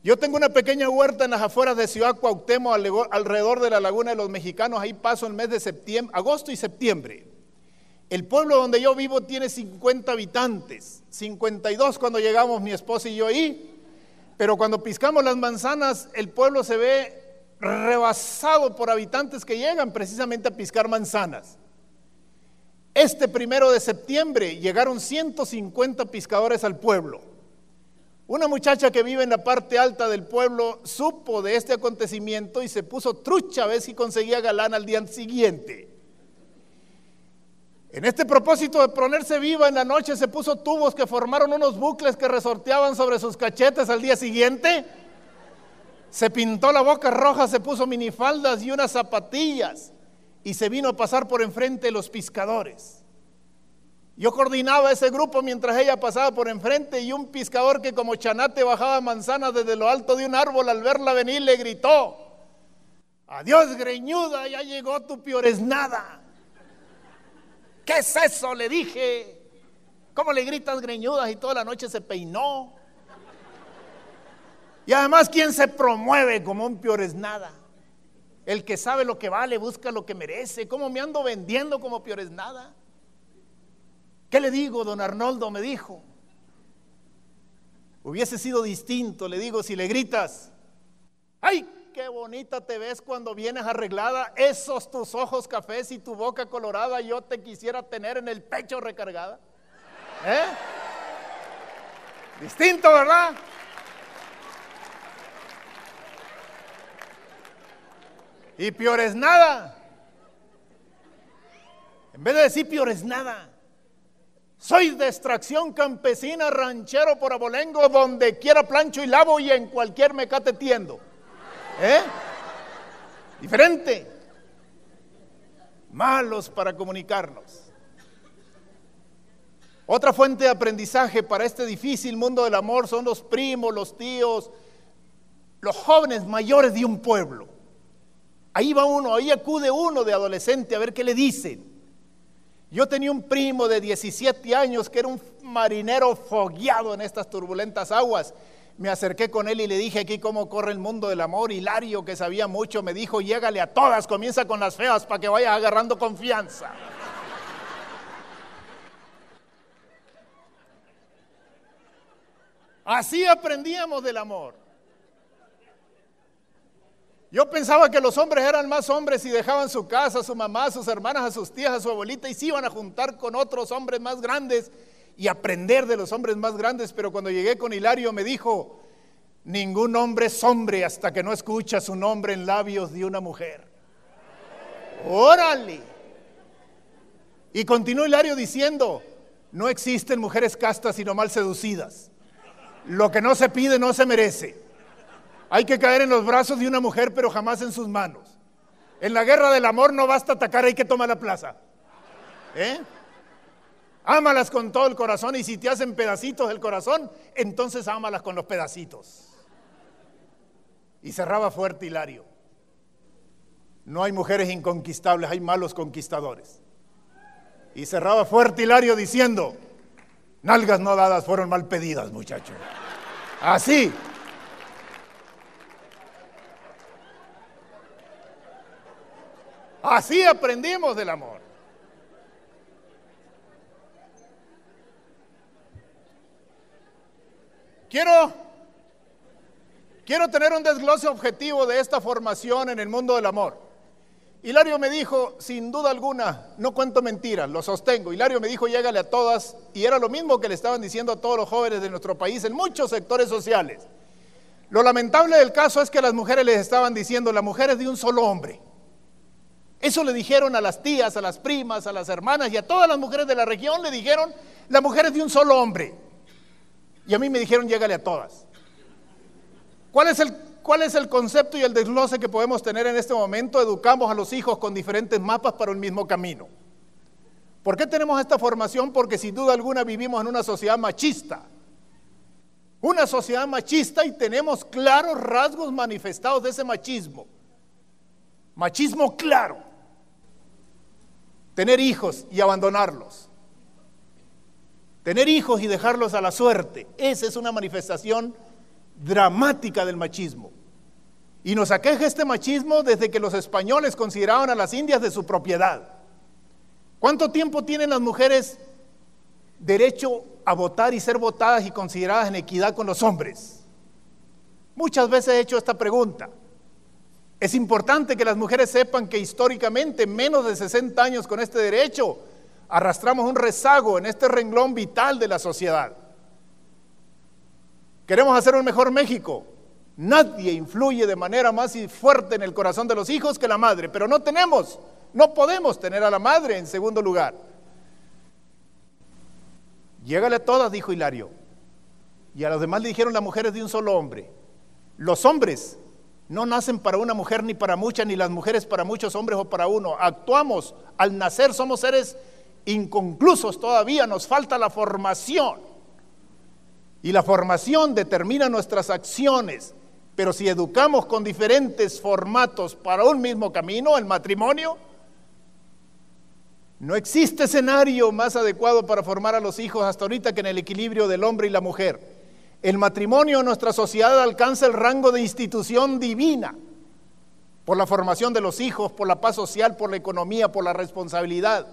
Yo tengo una pequeña huerta en las afueras de Ciudad Cuauhtémoc, alrededor de la Laguna de los Mexicanos. Ahí paso el mes de septiembre, agosto y septiembre. El pueblo donde yo vivo tiene 50 habitantes, 52 cuando llegamos mi esposa y yo ahí, pero cuando piscamos las manzanas el pueblo se ve rebasado por habitantes que llegan precisamente a piscar manzanas. Este 1 de septiembre llegaron 150 pescadores al pueblo. Una muchacha que vive en la parte alta del pueblo supo de este acontecimiento y se puso trucha a ver si conseguía galán al día siguiente. En este propósito de ponerse viva en la noche se puso tubos que formaron unos bucles que resorteaban sobre sus cachetes al día siguiente. Se pintó la boca roja, se puso minifaldas y unas zapatillas y se vino a pasar por enfrente de los pescadores. Yo coordinaba ese grupo mientras ella pasaba por enfrente y un pescador que como chanate bajaba manzanas desde lo alto de un árbol, al verla venir le gritó: adiós greñuda, ya llegó tu pioresnada. ¿Qué es eso?, le dije. ¿Cómo le gritas greñudas? Y toda la noche se peinó. Y además, ¿quién se promueve como un pioresnada? El que sabe lo que vale busca lo que merece. ¿Cómo me ando vendiendo como pioresnada? ¿Qué le digo, don Arnoldo? Me dijo. Hubiese sido distinto, le digo, si le gritas: ¡ay, qué bonita te ves cuando vienes arreglada! Esos tus ojos cafés y tu boca colorada, yo te quisiera tener en el pecho recargada. Distinto, ¿verdad? Y pioresnada, en vez de decir pioresnada, soy de extracción campesina, ranchero por abolengo, donde quiera plancho y lavo y en cualquier mecate tiendo. Diferente. Malos para comunicarnos. Otra fuente de aprendizaje para este difícil mundo del amor son los primos, los tíos, los jóvenes mayores de un pueblo. Ahí va uno, ahí acude uno de adolescente a ver qué le dicen. Yo tenía un primo de 17 años que era un marinero fogueado en estas turbulentas aguas. Me acerqué con él y le dije aquí cómo corre el mundo del amor. Hilario, que sabía mucho, me dijo: llégale a todas, comienza con las feas para que vayas agarrando confianza. Así aprendíamos del amor. Yo pensaba que los hombres eran más hombres y dejaban su casa, a su mamá, a sus hermanas, a sus tías, a su abuelita y se iban a juntar con otros hombres más grandes y aprender de los hombres más grandes. Pero cuando llegué con Hilario me dijo: ningún hombre es hombre hasta que no escucha su nombre en labios de una mujer. ¡Órale! Y continuó Hilario diciendo: no existen mujeres castas sino mal seducidas. Lo que no se pide no se merece. Hay que caer en los brazos de una mujer, pero jamás en sus manos. En la guerra del amor no basta atacar, hay que tomar la plaza. Ámalas con todo el corazón, y si te hacen pedacitos el corazón, entonces ámalas con los pedacitos. Y cerraba fuerte Hilario. No hay mujeres inconquistables, hay malos conquistadores. Y cerraba fuerte Hilario diciendo: nalgas no dadas fueron mal pedidas, muchacho. Así. Así aprendimos del amor. Quiero tener un desglose objetivo de esta formación en el mundo del amor. Hilario me dijo, sin duda alguna, no cuento mentiras, lo sostengo. Hilario me dijo, llégale a todas, y era lo mismo que le estaban diciendo a todos los jóvenes de nuestro país en muchos sectores sociales. Lo lamentable del caso es que a las mujeres les estaban diciendo, la mujer es de un solo hombre. Eso le dijeron a las tías, a las primas, a las hermanas y a todas las mujeres de la región, le dijeron, la mujer es de un solo hombre. Y a mí me dijeron, llégale a todas. ¿Cuál es el concepto y el desglose que podemos tener en este momento? Educamos a los hijos con diferentes mapas para un mismo camino. ¿Por qué tenemos esta formación? Porque sin duda alguna vivimos en una sociedad machista. Una sociedad machista y tenemos claros rasgos manifestados de ese machismo. Machismo claro. Tener hijos y abandonarlos. Tener hijos y dejarlos a la suerte. Esa es una manifestación dramática del machismo. Y nos aqueja este machismo desde que los españoles consideraban a las indias de su propiedad. ¿Cuánto tiempo tienen las mujeres derecho a votar y ser votadas y consideradas en equidad con los hombres? Muchas veces he hecho esta pregunta. Es importante que las mujeres sepan que históricamente, menos de 60 años con este derecho, arrastramos un rezago en este renglón vital de la sociedad. Queremos hacer un mejor México. Nadie influye de manera más fuerte en el corazón de los hijos que la madre, pero no podemos tener a la madre en segundo lugar. Llégale a todas, dijo Hilario. Y a los demás le dijeron, la mujer es de un solo hombre. Los hombres no nacen para una mujer ni para muchas, ni las mujeres para muchos hombres o para uno. Actuamos, al nacer somos seres inconclusos todavía, nos falta la formación. Y la formación determina nuestras acciones, pero si educamos con diferentes formatos para un mismo camino, el matrimonio, no existe escenario más adecuado para formar a los hijos hasta ahorita que en el equilibrio del hombre y la mujer. El matrimonio en nuestra sociedad alcanza el rango de institución divina por la formación de los hijos, por la paz social, por la economía, por la responsabilidad.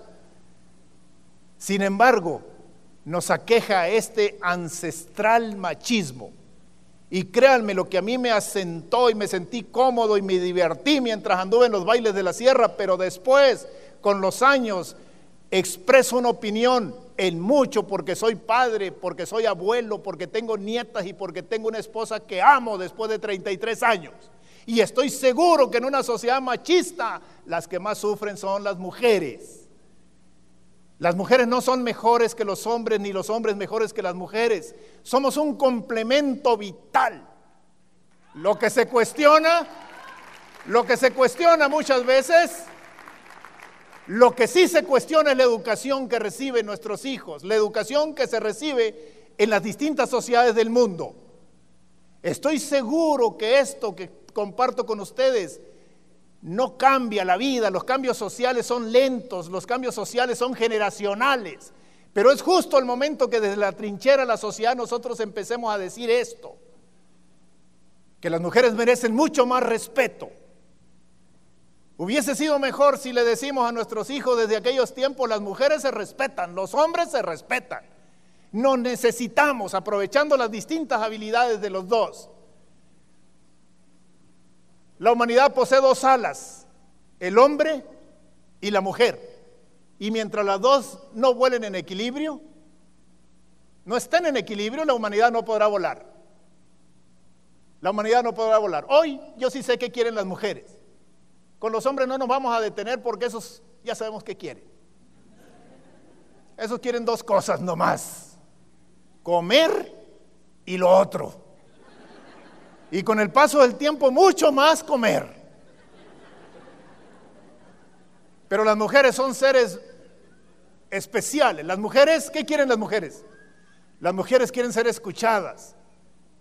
Sin embargo, nos aqueja este ancestral machismo. Y créanme, lo que a mí me asentó y me sentí cómodo y me divertí mientras anduve en los bailes de la sierra, pero después, con los años, expreso una opinión en mucho porque soy padre, porque soy abuelo, porque tengo nietas y porque tengo una esposa que amo después de 33 años. Y estoy seguro que en una sociedad machista, las que más sufren son las mujeres. Las mujeres no son mejores que los hombres, ni los hombres mejores que las mujeres. Somos un complemento vital. Lo que se cuestiona muchas veces, lo que sí se cuestiona es la educación que reciben nuestros hijos, la educación que se recibe en las distintas sociedades del mundo. Estoy seguro que esto que comparto con ustedes no cambia la vida, los cambios sociales son lentos, los cambios sociales son generacionales, pero es justo el momento que desde la trinchera de la sociedad nosotros empecemos a decir esto, que las mujeres merecen mucho más respeto. Hubiese sido mejor si le decimos a nuestros hijos desde aquellos tiempos, las mujeres se respetan, los hombres se respetan. Nos necesitamos, aprovechando las distintas habilidades de los dos. La humanidad posee dos alas, el hombre y la mujer. Y mientras las dos no vuelen en equilibrio, no estén en equilibrio, la humanidad no podrá volar. La humanidad no podrá volar. Hoy yo sí sé qué quieren las mujeres. Con los hombres no nos vamos a detener porque esos ya sabemos qué quieren. Esos quieren dos cosas nomás: comer y lo otro. Y con el paso del tiempo mucho más comer. Pero las mujeres son seres especiales. Las mujeres, ¿qué quieren las mujeres? Las mujeres quieren ser escuchadas,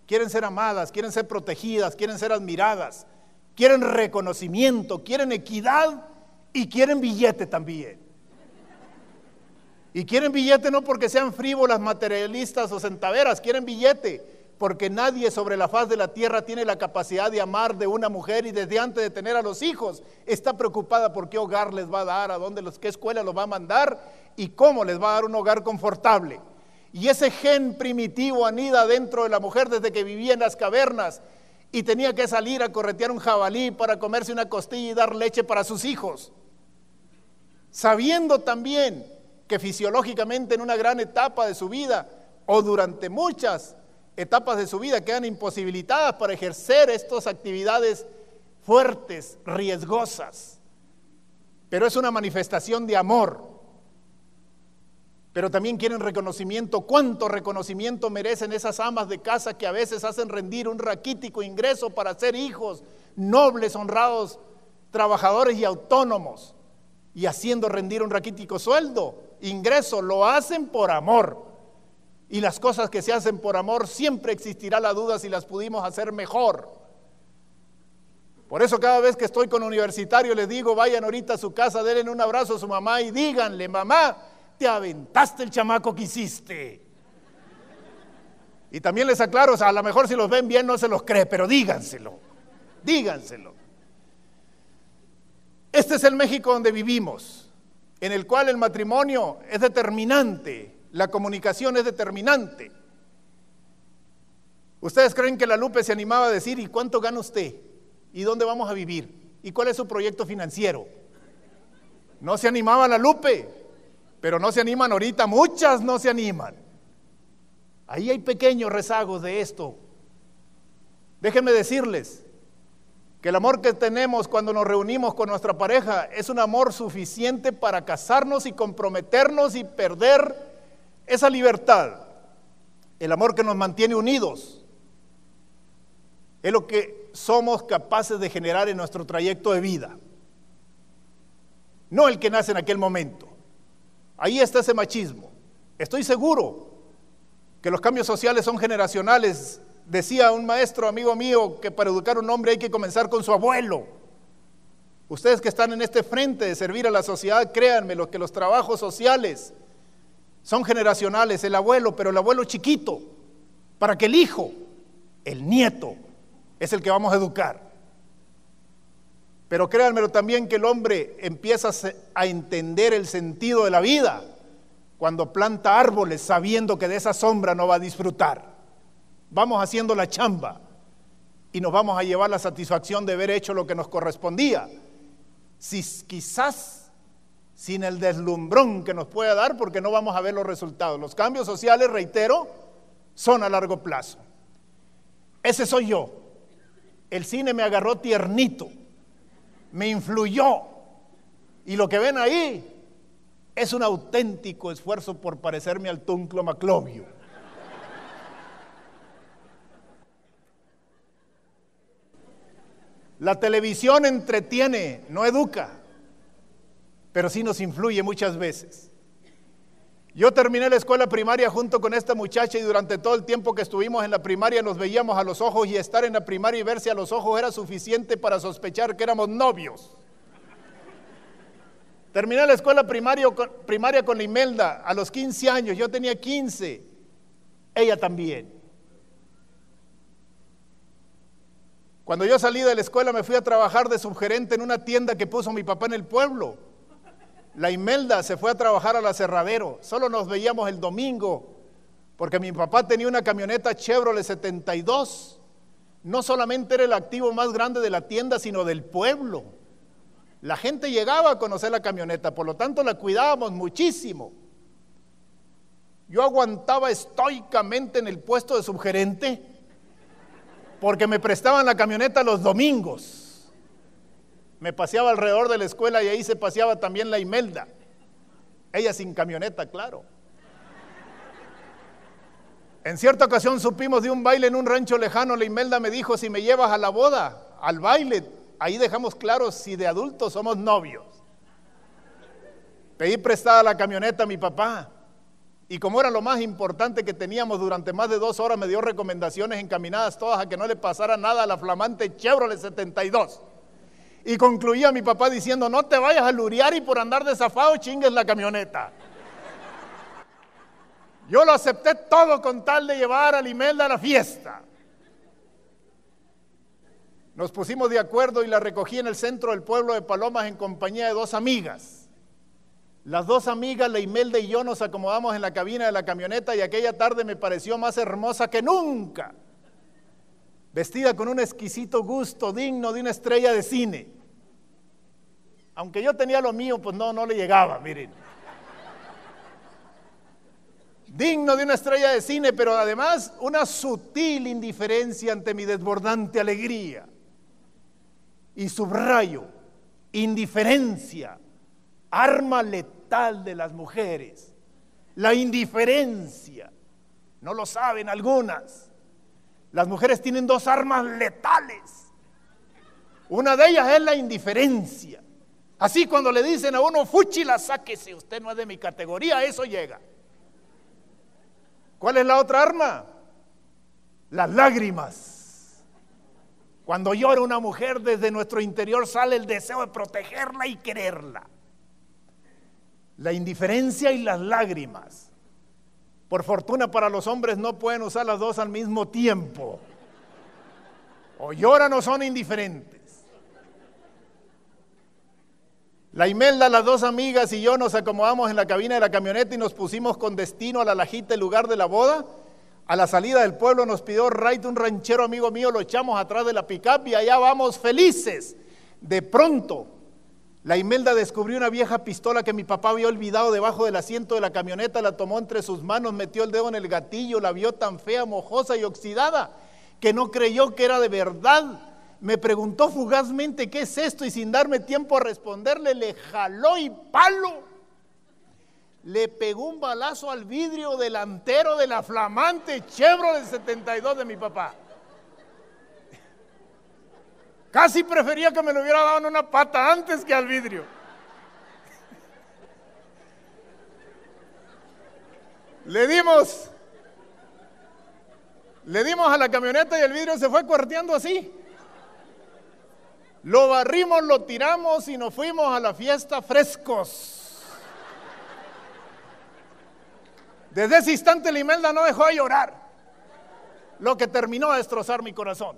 quieren ser amadas, quieren ser protegidas, quieren ser admiradas, quieren reconocimiento, quieren equidad y quieren billete también. Y quieren billete no porque sean frívolas, materialistas o centaveras, quieren billete porque nadie sobre la faz de la tierra tiene la capacidad de amar de una mujer y desde antes de tener a los hijos está preocupada por qué hogar les va a dar, a dónde qué escuela los va a mandar y cómo les va a dar un hogar confortable. Y ese gen primitivo anida dentro de la mujer desde que vivía en las cavernas y tenía que salir a corretear un jabalí para comerse una costilla y dar leche para sus hijos, sabiendo también que fisiológicamente en una gran etapa de su vida o durante muchas etapas de su vida quedan imposibilitadas para ejercer estas actividades fuertes, riesgosas, pero es una manifestación de amor. Pero también quieren reconocimiento. ¿Cuánto reconocimiento merecen esas amas de casa que a veces hacen rendir un raquítico ingreso para ser hijos nobles, honrados, trabajadores y autónomos, y haciendo rendir un raquítico sueldo, ingreso? Lo hacen por amor. Y las cosas que se hacen por amor, siempre existirá la duda si las pudimos hacer mejor. Por eso cada vez que estoy con universitarios les digo, vayan ahorita a su casa, denle un abrazo a su mamá y díganle: mamá, te aventaste el chamaco que hiciste. Y también les aclaro, o sea, a lo mejor si los ven bien no se los cree, pero díganselo. Este es el México donde vivimos, en el cual el matrimonio es determinante. La comunicación es determinante. ¿Ustedes creen que la Lupe se animaba a decir: ¿y cuánto gana usted? ¿Y dónde vamos a vivir? ¿Y cuál es su proyecto financiero? No se animaba la Lupe, pero no se animan ahorita, muchas no se animan. Ahí hay pequeños rezagos de esto. Déjenme decirles que el amor que tenemos cuando nos reunimos con nuestra pareja es un amor suficiente para casarnos y comprometernos y perder esa libertad. El amor que nos mantiene unidos es lo que somos capaces de generar en nuestro trayecto de vida, no el que nace en aquel momento. Ahí está ese machismo. Estoy seguro que los cambios sociales son generacionales. Decía un maestro amigo mío que para educar a un hombre hay que comenzar con su abuelo. Ustedes que están en este frente de servir a la sociedad, créanme, que los trabajos sociales son generacionales. El abuelo, pero el abuelo chiquito, para que el hijo, el nieto, es el que vamos a educar. Pero créanmelo también que el hombre empieza a entender el sentido de la vida cuando planta árboles sabiendo que de esa sombra no va a disfrutar. Vamos haciendo la chamba y nos vamos a llevar la satisfacción de haber hecho lo que nos correspondía. Quizás sin el deslumbrón que nos pueda dar, porque no vamos a ver los resultados. Los cambios sociales, reitero, son a largo plazo. Ese soy yo. El cine me agarró tiernito, me influyó, y lo que ven ahí es un auténtico esfuerzo por parecerme al Tunclo Maclovio. La televisión entretiene, no educa, pero sí nos influye muchas veces. Yo terminé la escuela primaria junto con esta muchacha y durante todo el tiempo que estuvimos en la primaria nos veíamos a los ojos, y estar en la primaria y verse a los ojos era suficiente para sospechar que éramos novios. Terminé la escuela primaria con la Imelda a los 15 años, yo tenía 15, ella también. Cuando yo salí de la escuela me fui a trabajar de subgerente en una tienda que puso mi papá en el pueblo. La Imelda se fue a trabajar al aserradero, solo nos veíamos el domingo, porque mi papá tenía una camioneta Chevrolet 72, no solamente era el activo más grande de la tienda, sino del pueblo. La gente llegaba a conocer la camioneta, por lo tanto la cuidábamos muchísimo. Yo aguantaba estoicamente en el puesto de subgerente, porque me prestaban la camioneta los domingos. Me paseaba alrededor de la escuela y ahí se paseaba también la Imelda. Ella sin camioneta, claro. En cierta ocasión supimos de un baile en un rancho lejano. La Imelda me dijo: si me llevas a la boda, al baile, ahí dejamos claro si de adultos somos novios. Pedí prestada la camioneta a mi papá. Y como era lo más importante que teníamos durante más de 2 horas, me dio recomendaciones encaminadas todas a que no le pasara nada a la flamante Chevrolet 72. Y concluía mi papá diciendo, no te vayas a luriar y por andar de zafado chingues la camioneta. Yo lo acepté todo con tal de llevar a Imelda a la fiesta. Nos pusimos de acuerdo y la recogí en el centro del pueblo de Palomas en compañía de 2 amigas. Las 2 amigas, la Imelda y yo, nos acomodamos en la cabina de la camioneta y aquella tarde me pareció más hermosa que nunca, vestida con un exquisito gusto digno de una estrella de cine. Aunque yo tenía lo mío, pues no le llegaba, miren. Digno de una estrella de cine, pero además una sutil indiferencia ante mi desbordante alegría. Y subrayo, indiferencia, arma letal de las mujeres. La indiferencia. No lo saben algunas. Las mujeres tienen 2 armas letales. Una de ellas es la indiferencia. Así cuando le dicen a uno, fúchila, sáquese, usted no es de mi categoría, eso llega. ¿Cuál es la otra arma? Las lágrimas. Cuando llora una mujer, desde nuestro interior sale el deseo de protegerla y quererla. La indiferencia y las lágrimas. Por fortuna para los hombres no pueden usar las 2 al mismo tiempo. O lloran o son indiferentes. La Imelda, las 2 amigas y yo nos acomodamos en la cabina de la camioneta y nos pusimos con destino a La Lajita, el lugar de la boda. A la salida del pueblo nos pidió ride un ranchero amigo mío, lo echamos atrás de la pick-up y allá vamos felices. De pronto, la Imelda descubrió una vieja pistola que mi papá había olvidado debajo del asiento de la camioneta, la tomó entre sus manos, metió el dedo en el gatillo, la vio tan fea, mojosa y oxidada que no creyó que era de verdad. Me preguntó fugazmente qué es esto y sin darme tiempo a responderle, le jaló y palo. Le pegó un balazo al vidrio delantero de la flamante Chevrolet 72 de mi papá. Casi prefería que me lo hubiera dado en una pata antes que al vidrio. Le dimos a la camioneta y el vidrio se fue cuarteando así. Lo barrimos, lo tiramos y nos fuimos a la fiesta frescos. Desde ese instante la Imelda no dejó de llorar, lo que terminó de destrozar mi corazón.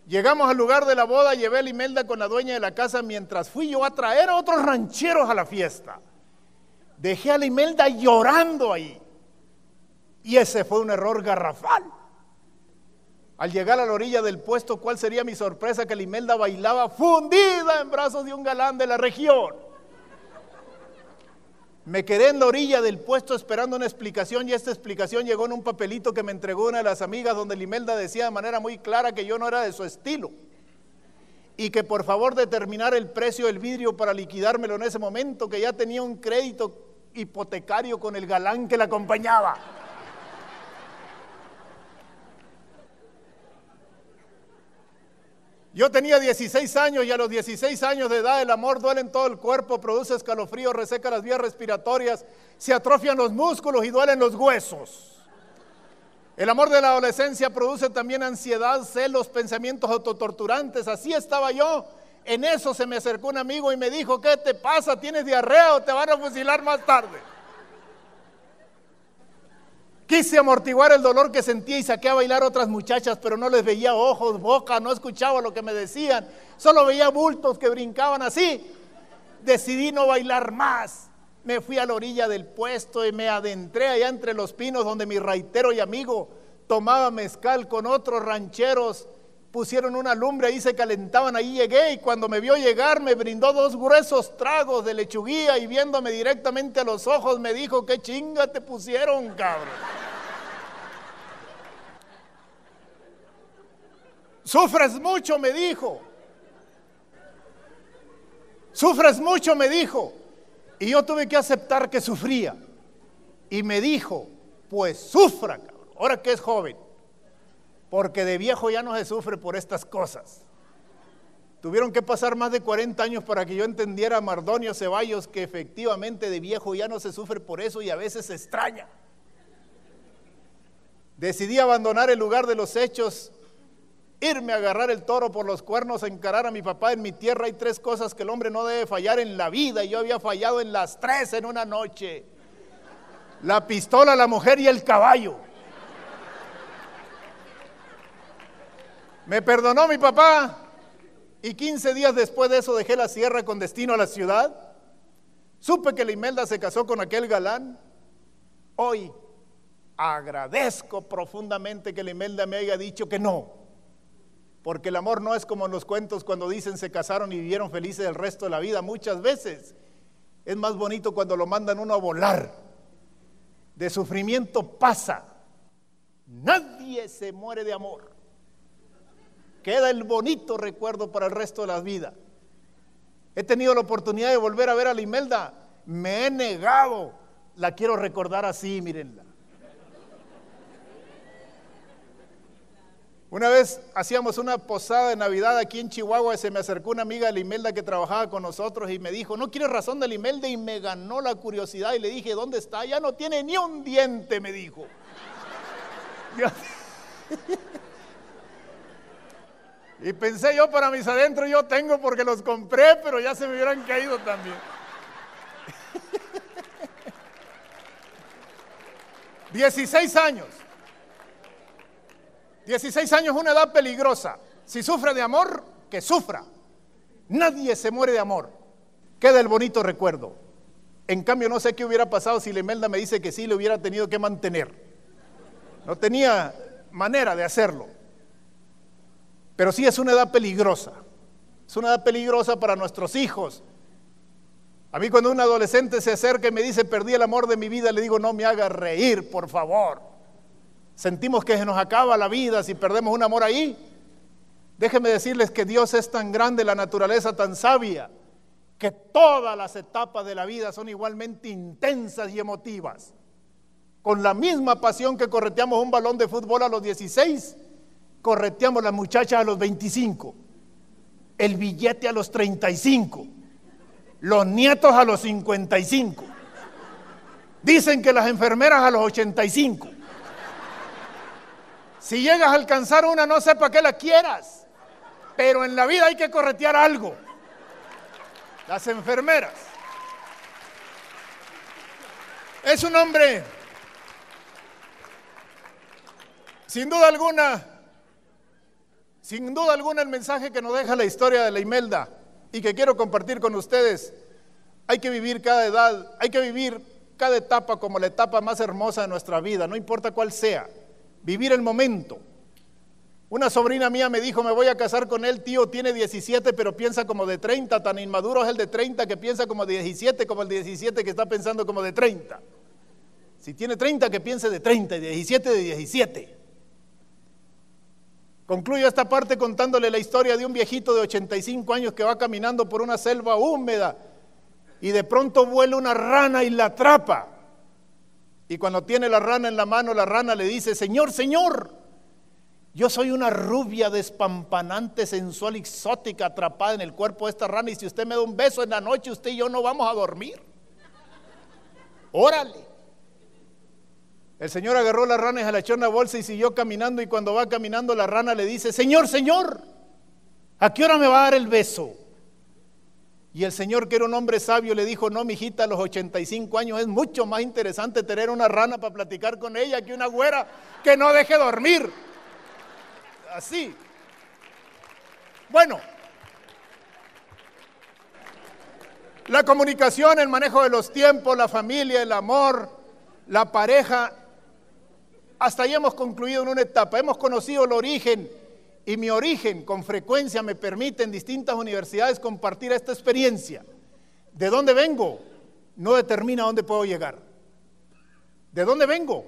Llegamos al lugar de la boda, llevé a la Imelda con la dueña de la casa mientras fui yo a traer a otros rancheros a la fiesta. Dejé a la Imelda llorando ahí. Y ese fue un error garrafal. Al llegar a la orilla del puesto, ¿cuál sería mi sorpresa? Que la Imelda bailaba fundida en brazos de un galán de la región. Me quedé en la orilla del puesto esperando una explicación y esta explicación llegó en un papelito que me entregó una de las amigas donde la Imelda decía de manera muy clara que yo no era de su estilo y que por favor determinara el precio del vidrio para liquidármelo en ese momento, que ya tenía un crédito hipotecario con el galán que la acompañaba. Yo tenía 16 años y a los 16 años de edad el amor duele en todo el cuerpo, produce escalofríos, reseca las vías respiratorias, se atrofian los músculos y duelen los huesos. El amor de la adolescencia produce también ansiedad, celos, pensamientos autotorturantes. Así estaba yo. En eso se me acercó un amigo y me dijo, ¿qué te pasa? ¿Tienes diarrea o te van a fusilar más tarde? Quise amortiguar el dolor que sentía y saqué a bailar a otras muchachas, pero no les veía ojos, boca, no escuchaba lo que me decían, solo veía bultos que brincaban así. Decidí no bailar más. Me fui a la orilla del puesto y me adentré allá entre los pinos donde mi raitero y amigo tomaba mezcal con otros rancheros. Pusieron una lumbre ahí, se calentaban, ahí llegué y cuando me vio llegar me brindó 2 gruesos tragos de lechuguía y viéndome directamente a los ojos me dijo, ¿qué chinga te pusieron, cabrón? Sufres mucho, me dijo. Sufres mucho, me dijo. Y yo tuve que aceptar que sufría. Y me dijo, pues sufra, cabrón, ahora que es joven. Porque de viejo ya no se sufre por estas cosas. Tuvieron que pasar más de 40 años para que yo entendiera a Mardonio Ceballos que efectivamente de viejo ya no se sufre por eso y a veces se extraña. Decidí abandonar el lugar de los hechos, irme a agarrar el toro por los cuernos, a encarar a mi papá. En mi tierra hay 3 cosas que el hombre no debe fallar en la vida y yo había fallado en las 3 en una noche: la pistola, la mujer y el caballo. Me perdonó mi papá y 15 días después de eso dejé la sierra con destino a la ciudad. Supe que la Imelda se casó con aquel galán. Hoy agradezco profundamente que la Imelda me haya dicho que no, porque el amor no es como en los cuentos cuando dicen se casaron y vivieron felices el resto de la vida. Muchas veces es más bonito cuando lo mandan uno a volar. De sufrimiento pasa. Nadie se muere de amor. Queda el bonito recuerdo para el resto de la vida. He tenido la oportunidad de volver a ver a la Imelda. Me he negado. La quiero recordar así, mírenla. Una vez hacíamos una posada de Navidad aquí en Chihuahua y se me acercó una amiga de la Imelda que trabajaba con nosotros y me dijo: ¿no quieres razón de la Imelda? Y me ganó la curiosidad y le dije: ¿dónde está? Ya no tiene ni un diente, me dijo. Y pensé yo, para mis adentros yo tengo porque los compré, pero ya se me hubieran caído también. 16 años. 16 años es una edad peligrosa. Si sufre de amor, que sufra. Nadie se muere de amor. Queda el bonito recuerdo. En cambio, no sé qué hubiera pasado si la Imelda me dice que sí, le hubiera tenido que mantener. No tenía manera de hacerlo. Pero sí es una edad peligrosa. Es una edad peligrosa para nuestros hijos. A mí cuando un adolescente se acerca y me dice: perdí el amor de mi vida, le digo: no me haga reír, por favor. Sentimos que se nos acaba la vida si perdemos un amor ahí. Déjenme decirles que Dios es tan grande, la naturaleza tan sabia, que todas las etapas de la vida son igualmente intensas y emotivas. Con la misma pasión que correteamos un balón de fútbol a los 16, correteamos las muchachas a los 25, el billete a los 35, los nietos a los 55. Dicen que las enfermeras a los 85. Si llegas a alcanzar una, no sé para qué la quieras, pero en la vida hay que corretear algo. Las enfermeras. Es un hombre, sin duda alguna, el mensaje que nos deja la historia de la Imelda y que quiero compartir con ustedes: hay que vivir cada edad, hay que vivir cada etapa como la etapa más hermosa de nuestra vida, no importa cuál sea. Vivir el momento. Una sobrina mía me dijo: me voy a casar con él, tío, tiene 17 pero piensa como de 30, tan inmaduro es el de 30 que piensa como de 17, como el de 17 que está pensando como de 30. Si tiene 30 que piense de 30 y de 17 de 17. Concluyo esta parte contándole la historia de un viejito de 85 años que va caminando por una selva húmeda y de pronto vuela una rana y la atrapa. Y cuando tiene la rana en la mano, la rana le dice: Señor, señor, yo soy una rubia despampanante, sensual, exótica, atrapada en el cuerpo de esta rana, y si usted me da un beso en la noche, usted y yo no vamos a dormir. Órale. El señor agarró la rana y se la echó en la bolsa y siguió caminando, y cuando va caminando la rana le dice: Señor, señor, ¿a qué hora me va a dar el beso? Y el señor, que era un hombre sabio, le dijo: no, mijita, a los 85 años es mucho más interesante tener una rana para platicar con ella que una güera que no deje dormir. Así. Bueno, la comunicación, el manejo de los tiempos, la familia, el amor, la pareja, hasta ahí hemos concluido en una etapa. Hemos conocido el origen, y mi origen con frecuencia me permite en distintas universidades compartir esta experiencia. ¿De dónde vengo? No determina dónde puedo llegar. ¿De dónde vengo?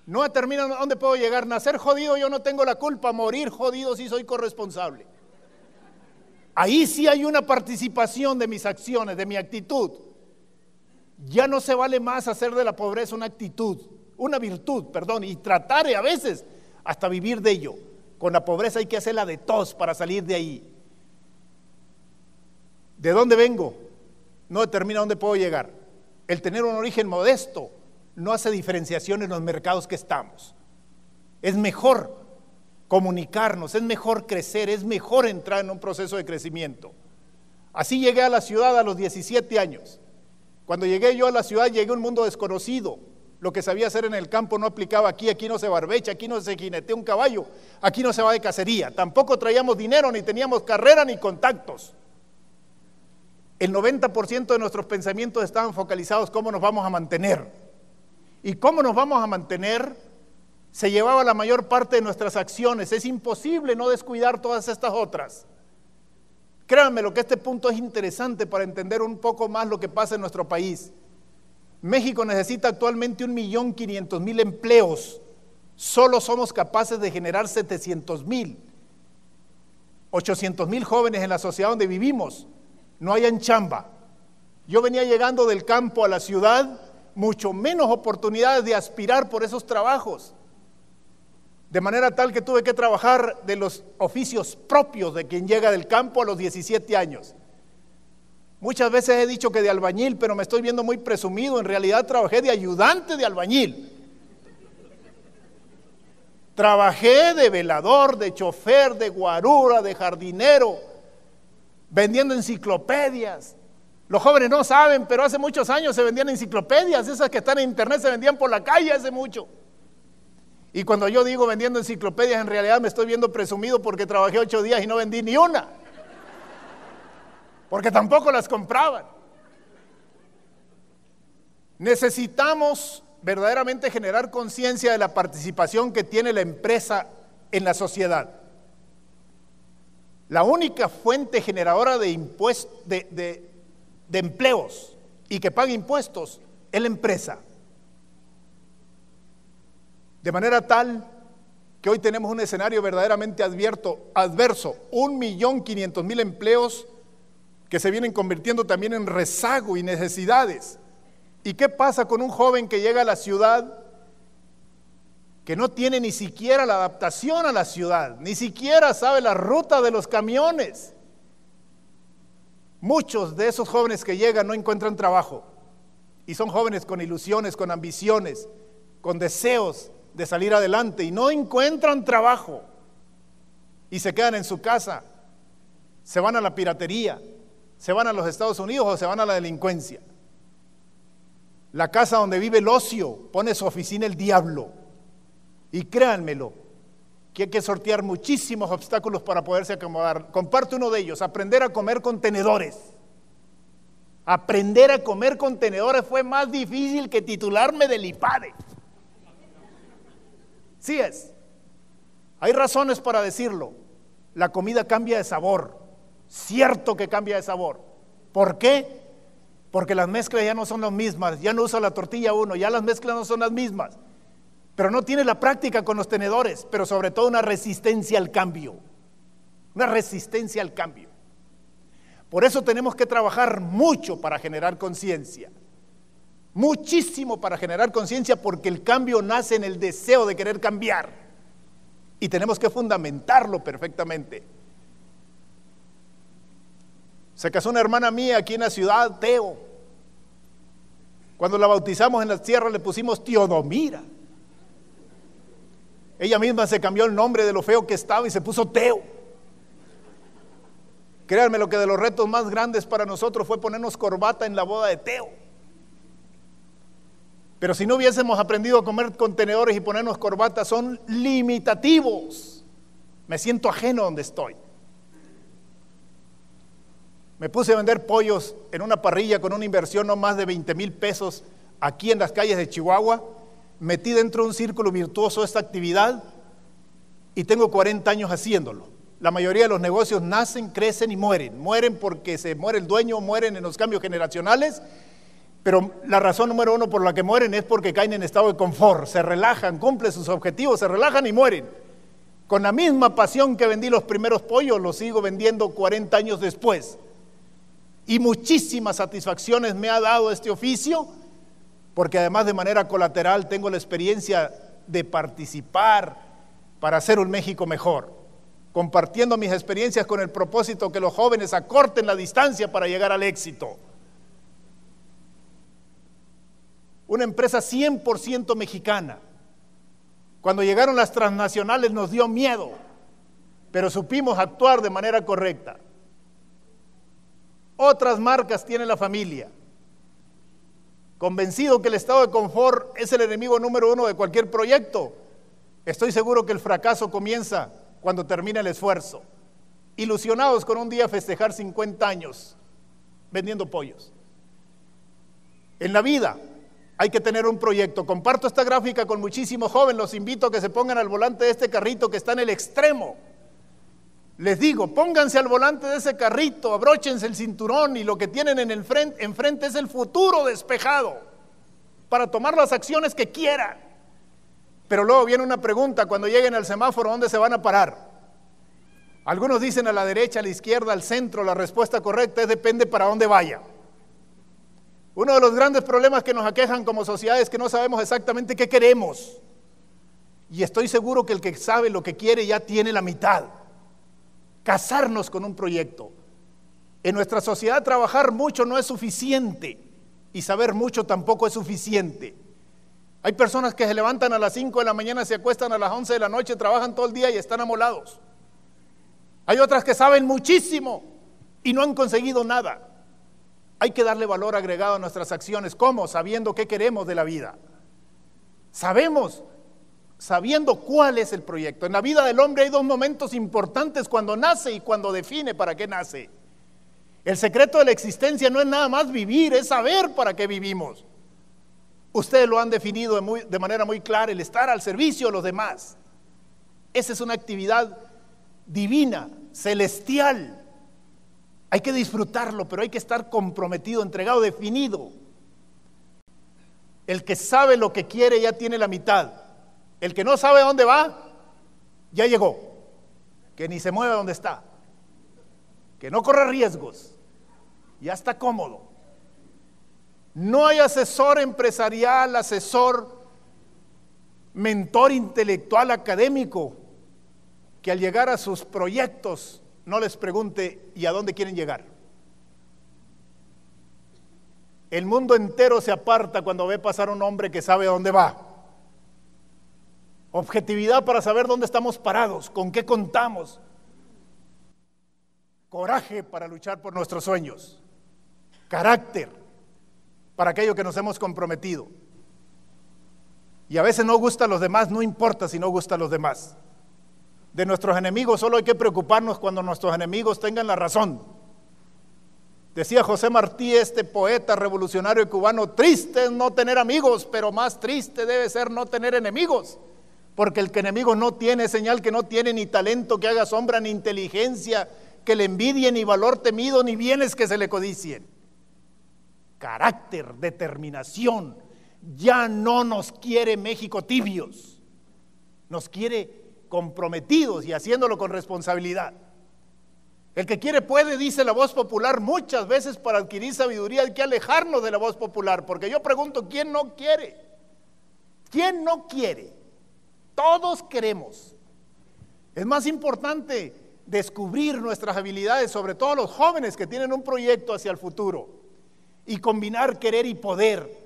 No determina dónde puedo llegar. Nacer jodido yo no tengo la culpa, morir jodido sí soy corresponsable. Ahí sí hay una participación de mis acciones, de mi actitud. Ya no se vale más hacer de la pobreza una actitud, una virtud, perdón, y tratar a veces hasta vivir de ello. Con la pobreza hay que hacerla de tos para salir de ahí. de dónde vengo no determina dónde puedo llegar. El tener un origen modesto no hace diferenciación en los mercados que estamos. Es mejor comunicarnos, es mejor crecer, es mejor entrar en un proceso de crecimiento. Así llegué a la ciudad a los 17 años. Cuando llegué yo a la ciudad, llegué a un mundo desconocido. Lo que sabía hacer en el campo no aplicaba aquí. Aquí no se barbecha, aquí no se jinetea un caballo, aquí no se va de cacería. Tampoco traíamos dinero, ni teníamos carrera, ni contactos. El 90% de nuestros pensamientos estaban focalizados cómo nos vamos a mantener. Y cómo nos vamos a mantener se llevaba la mayor parte de nuestras acciones. Es imposible no descuidar todas estas otras. Créanme lo que este punto es interesante para entender un poco más lo que pasa en nuestro país. México necesita actualmente 1.500.000 empleos. Solo somos capaces de generar 700.000. 800.000 jóvenes en la sociedad donde vivimos no hayan chamba. Yo venía llegando del campo a la ciudad, mucho menos oportunidades de aspirar por esos trabajos. De manera tal que tuve que trabajar de los oficios propios de quien llega del campo a los 17 años. Muchas veces he dicho que de albañil, pero me estoy viendo muy presumido. En realidad trabajé de ayudante de albañil. Trabajé de velador, de chofer, de guarura, de jardinero, vendiendo enciclopedias. Los jóvenes no saben, pero hace muchos años se vendían enciclopedias. Esas que están en internet se vendían por la calle hace mucho. Y cuando yo digo vendiendo enciclopedias, en realidad me estoy viendo presumido porque trabajé 8 días y no vendí ni una. Porque tampoco las compraban. Necesitamos verdaderamente generar conciencia de la participación que tiene la empresa en la sociedad. La única fuente generadora de empleos y que paga impuestos es la empresa. De manera tal que hoy tenemos un escenario verdaderamente adverso, 1.500.000 empleos que se vienen convirtiendo también en rezago y necesidades. ¿Y qué pasa con un joven que llega a la ciudad que no tiene ni siquiera la adaptación a la ciudad, ni siquiera sabe la ruta de los camiones? Muchos de esos jóvenes que llegan no encuentran trabajo y son jóvenes con ilusiones, con ambiciones, con deseos de salir adelante y no encuentran trabajo y se quedan en su casa, se van a la piratería, se van a los Estados Unidos o se van a la delincuencia. La casa donde vive el ocio pone su oficina el diablo. Y créanmelo, que hay que sortear muchísimos obstáculos para poderse acomodar. Comparto uno de ellos: aprender a comer con tenedores. Aprender a comer con tenedores fue más difícil que titularme del IPADE. Sí es. Hay razones para decirlo. La comida cambia de sabor. Cierto que cambia de sabor. ¿Por qué? Porque las mezclas ya no son las mismas. Ya no usa la tortilla uno, ya las mezclas no son las mismas. Pero no tiene la práctica con los tenedores, pero sobre todo una resistencia al cambio. Una resistencia al cambio. Por eso tenemos que trabajar mucho para generar conciencia. Muchísimo para generar conciencia, porque el cambio nace en el deseo de querer cambiar. Y tenemos que fundamentarlo perfectamente. Se casó una hermana mía aquí en la ciudad, Teo. Cuando la bautizamos en la tierra le pusimos Teodomira. Ella misma se cambió el nombre de lo feo que estaba y se puso Teo. Créanme, lo que de los retos más grandes para nosotros fue ponernos corbata en la boda de Teo. Pero si no hubiésemos aprendido a comer con tenedores y ponernos corbata, son limitativos. Me siento ajeno donde estoy. Me puse a vender pollos en una parrilla con una inversión no más de 20,000 pesos aquí en las calles de Chihuahua. Metí dentro de un círculo virtuoso esta actividad y tengo 40 años haciéndolo. La mayoría de los negocios nacen, crecen y mueren. Mueren porque se muere el dueño, mueren en los cambios generacionales, pero la razón número uno por la que mueren es porque caen en estado de confort, se relajan, cumplen sus objetivos, se relajan y mueren. Con la misma pasión que vendí los primeros pollos, los sigo vendiendo 40 años después. Y muchísimas satisfacciones me ha dado este oficio, porque además de manera colateral tengo la experiencia de participar para hacer un México mejor. compartiendo mis experiencias con el propósito que los jóvenes acorten la distancia para llegar al éxito. Una empresa 100% mexicana. Cuando llegaron las transnacionales nos dio miedo, pero supimos actuar de manera correcta. Otras marcas tiene la familia. Convencido que el estado de confort es el enemigo número uno de cualquier proyecto, estoy seguro que el fracaso comienza cuando termina el esfuerzo. Ilusionados con un día festejar 50 años vendiendo pollos. En la vida hay que tener un proyecto. Comparto esta gráfica con muchísimos jóvenes, los invito a que se pongan al volante de este carrito que está en el extremo. Les digo, pónganse al volante de ese carrito, abróchense el cinturón y lo que tienen en el enfrente es el futuro despejado para tomar las acciones que quieran. Pero luego viene una pregunta, cuando lleguen al semáforo, ¿dónde se van a parar? Algunos dicen a la derecha, a la izquierda, al centro. La respuesta correcta es depende para dónde vaya. Uno de los grandes problemas que nos aquejan como sociedad es que no sabemos exactamente qué queremos. Y estoy seguro que el que sabe lo que quiere ya tiene la mitad. Casarnos con un proyecto. En nuestra sociedad trabajar mucho no es suficiente y saber mucho tampoco es suficiente. Hay personas que se levantan a las 5 de la mañana, se acuestan a las 11 de la noche, trabajan todo el día y están amolados. Hay otras que saben muchísimo y no han conseguido nada. Hay que darle valor agregado a nuestras acciones. ¿Cómo? Sabiendo qué queremos de la vida. Sabiendo cuál es el proyecto. En la vida del hombre hay dos momentos importantes: cuando nace y cuando define para qué nace. El secreto de la existencia no es nada más vivir, es saber para qué vivimos. Ustedes lo han definido de manera muy clara: el estar al servicio de los demás. Esa es una actividad divina, celestial. Hay que disfrutarlo, pero hay que estar comprometido, entregado, definido. El que sabe lo que quiere ya tiene la mitad. El que no sabe a dónde va, ya llegó. Que ni se mueve donde está. Que no corre riesgos. Ya está cómodo. No hay asesor empresarial, asesor, mentor intelectual, académico, que al llegar a sus proyectos no les pregunte ¿y a dónde quieren llegar? El mundo entero se aparta cuando ve pasar un hombre que sabe a dónde va. Objetividad para saber dónde estamos parados, con qué contamos. Coraje para luchar por nuestros sueños. Carácter para aquello que nos hemos comprometido. Y a veces no gusta a los demás, no importa si no gusta a los demás. De nuestros enemigos solo hay que preocuparnos cuando nuestros enemigos tengan la razón. Decía José Martí, este poeta revolucionario cubano: triste es no tener amigos, pero más triste debe ser no tener enemigos, porque el que enemigo no tiene señal que no tiene ni talento que haga sombra, ni inteligencia que le envidie, ni valor temido, ni bienes que se le codicien. Carácter, determinación. Ya no nos quiere México tibios, nos quiere comprometidos y haciéndolo con responsabilidad. El que quiere puede, dice la voz popular. Muchas veces para adquirir sabiduría hay que alejarnos de la voz popular, porque yo pregunto, ¿quién no quiere? ¿Quién no quiere? Todos queremos. Es más importante descubrir nuestras habilidades, sobre todo los jóvenes que tienen un proyecto hacia el futuro, y combinar querer y poder.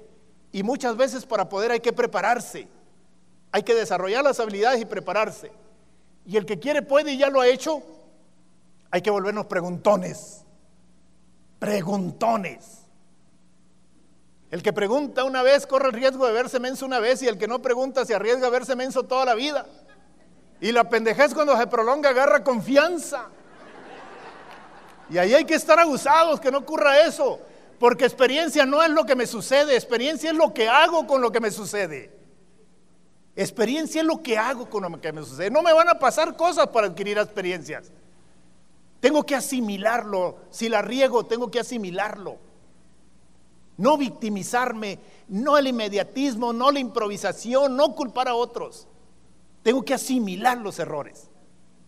Y muchas veces para poder hay que prepararse. Hay que desarrollar las habilidades y prepararse. Y el que quiere puede y ya lo ha hecho. Hay que volvernos preguntones. Preguntones. El que pregunta una vez corre el riesgo de verse menso una vez, y el que no pregunta se arriesga a verse menso toda la vida. Y la pendejez cuando se prolonga agarra confianza. Y ahí hay que estar abusados que no ocurra eso, porque experiencia no es lo que me sucede, experiencia es lo que hago con lo que me sucede. Experiencia es lo que hago con lo que me sucede. No me van a pasar cosas para adquirir experiencias. Tengo que asimilarlo. Si la riego, tengo que asimilarlo. No victimizarme, no el inmediatismo, no la improvisación, no culpar a otros. Tengo que asimilar los errores.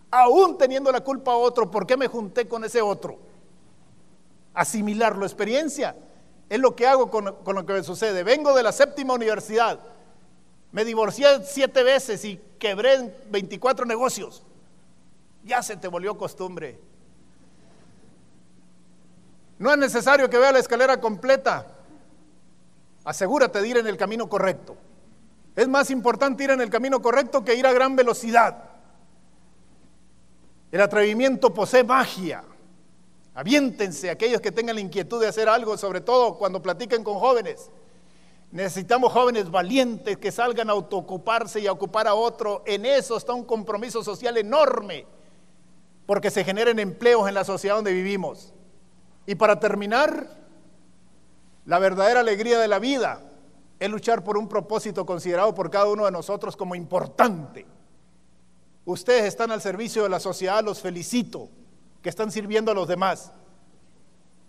Aún teniendo la culpa a otro, ¿por qué me junté con ese otro? Asimilarlo. Experiencia es lo que hago con lo que me sucede. Vengo de la 7ª universidad. Me divorcié 7 veces y quebré 24 negocios. Ya se te volvió costumbre. No es necesario que vea la escalera completa. Asegúrate de ir en el camino correcto. Es más importante ir en el camino correcto que ir a gran velocidad. El atrevimiento posee magia. Aviéntense aquellos que tengan la inquietud de hacer algo, sobre todo cuando platiquen con jóvenes. Necesitamos jóvenes valientes que salgan a autoocuparse y a ocupar a otro. En eso está un compromiso social enorme, porque se generen empleos en la sociedad donde vivimos. Y para terminar, la verdadera alegría de la vida es luchar por un propósito considerado por cada uno de nosotros como importante. Ustedes están al servicio de la sociedad, los felicito, que están sirviendo a los demás.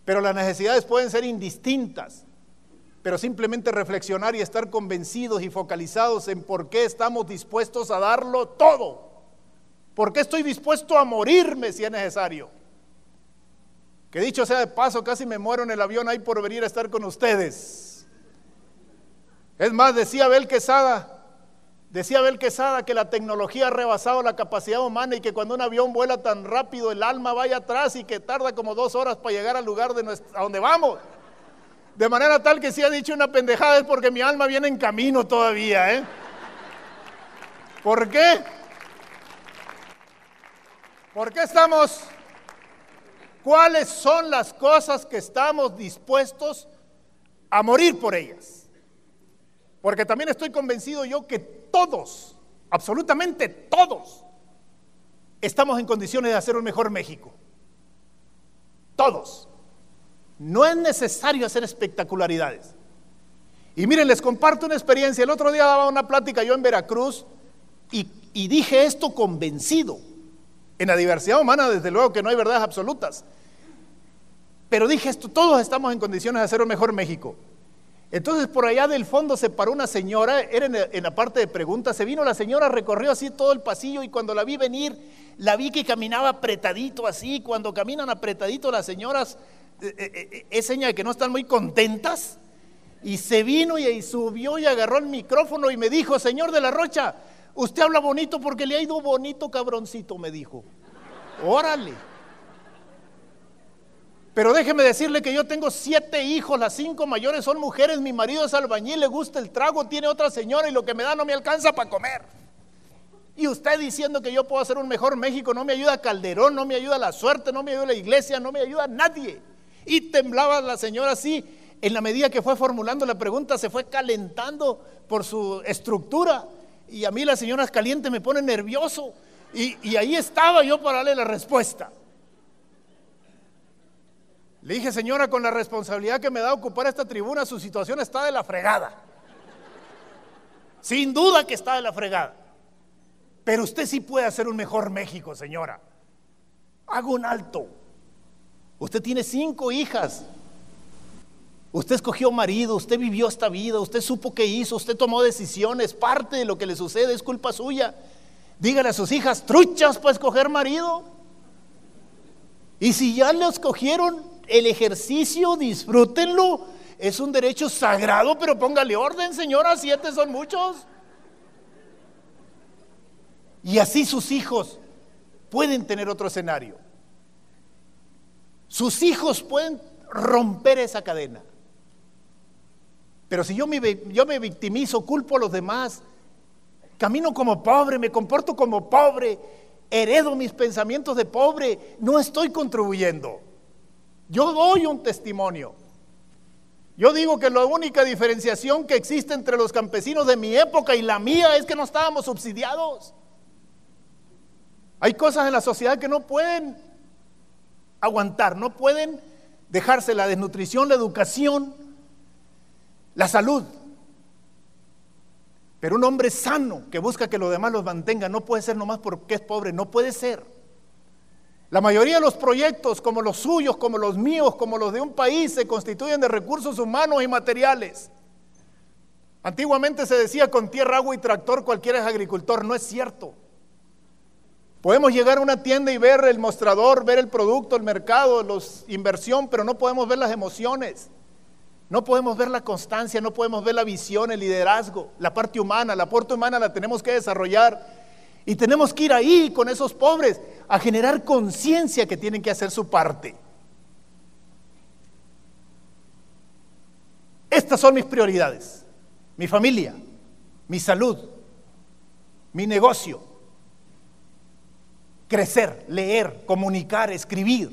Pero las necesidades pueden ser indistintas, pero simplemente reflexionar y estar convencidos y focalizados en por qué estamos dispuestos a darlo todo. ¿Por qué estoy dispuesto a morirme si es necesario? Que dicho sea de paso, casi me muero en el avión ahí por venir a estar con ustedes. Es más, decía Abel Quesada que la tecnología ha rebasado la capacidad humana y que cuando un avión vuela tan rápido el alma vaya atrás y que tarda como 2 horas para llegar al lugar a donde vamos. De manera tal que si ha dicho una pendejada es porque mi alma viene en camino todavía, ¿Por qué? ¿Por qué estamos? ¿Cuáles son las cosas que estamos dispuestos a morir por ellas? Porque también estoy convencido yo que todos, absolutamente todos, estamos en condiciones de hacer un mejor México. Todos. No es necesario hacer espectacularidades. Y miren, les comparto una experiencia. El otro día daba una plática yo en Veracruz y dije esto convencido. En la diversidad humana, desde luego que no hay verdades absolutas. Pero dije esto, todos estamos en condiciones de hacer un mejor México. Entonces por allá del fondo se paró una señora, era en la parte de preguntas, se vino la señora, recorrió así todo el pasillo y cuando la vi venir, la vi que caminaba apretadito así. Cuando caminan apretadito las señoras, es seña de que no están muy contentas. Y se vino y subió y agarró el micrófono y me dijo: señor de la Rocha, usted habla bonito porque le ha ido bonito, cabroncito, me dijo. Órale. Pero déjeme decirle que yo tengo 7 hijos, las 5 mayores son mujeres, mi marido es albañil, le gusta el trago, tiene otra señora y lo que me da no me alcanza para comer. Y usted diciendo que yo puedo hacer un mejor México, no me ayuda Calderón, no me ayuda la suerte, no me ayuda la iglesia, no me ayuda nadie. Y temblaba la señora así, en la medida que fue formulando la pregunta se fue calentando por su estructura. Y a mí las señoras calientes me ponen nervioso. Y ahí estaba yo para darle la respuesta. Le dije: señora, con la responsabilidad que me da ocupar esta tribuna, su situación está de la fregada. Sin duda que está de la fregada. Pero usted sí puede hacer un mejor México, señora. Haga un alto. Usted tiene 5 hijas. Usted escogió marido, usted vivió esta vida, usted supo qué hizo, usted tomó decisiones. Parte de lo que le sucede es culpa suya. Dígale a sus hijas: truchas para escoger marido. Y si ya le escogieron, el ejercicio, disfrútenlo. Es un derecho sagrado, pero póngale orden, señora, 7 son muchos. Y así sus hijos pueden tener otro escenario. Sus hijos pueden romper esa cadena. Pero si yo me victimizo, culpo a los demás, camino como pobre, me comporto como pobre, heredo mis pensamientos de pobre, no estoy contribuyendo. Yo doy un testimonio. Yo digo que la única diferenciación que existe entre los campesinos de mi época y la mía es que no estábamos subsidiados. Hay cosas en la sociedad que no pueden aguantar, no pueden dejarse: la desnutrición, la educación, la salud. Pero un hombre sano que busca que los demás los mantenga no puede ser nomás porque es pobre, no puede ser. La mayoría de los proyectos, como los suyos, como los míos, como los de un país, se constituyen de recursos humanos y materiales. Antiguamente se decía: con tierra, agua y tractor cualquiera es agricultor. No es cierto. Podemos llegar a una tienda y ver el mostrador, ver el producto, el mercado, la inversión, pero no podemos ver las emociones. No podemos ver la constancia, no podemos ver la visión, el liderazgo, la parte humana. La parte humana la tenemos que desarrollar y tenemos que ir ahí con esos pobres. a generar conciencia que tienen que hacer su parte. Estas son mis prioridades: mi familia, mi salud, mi negocio, crecer, leer, comunicar, escribir.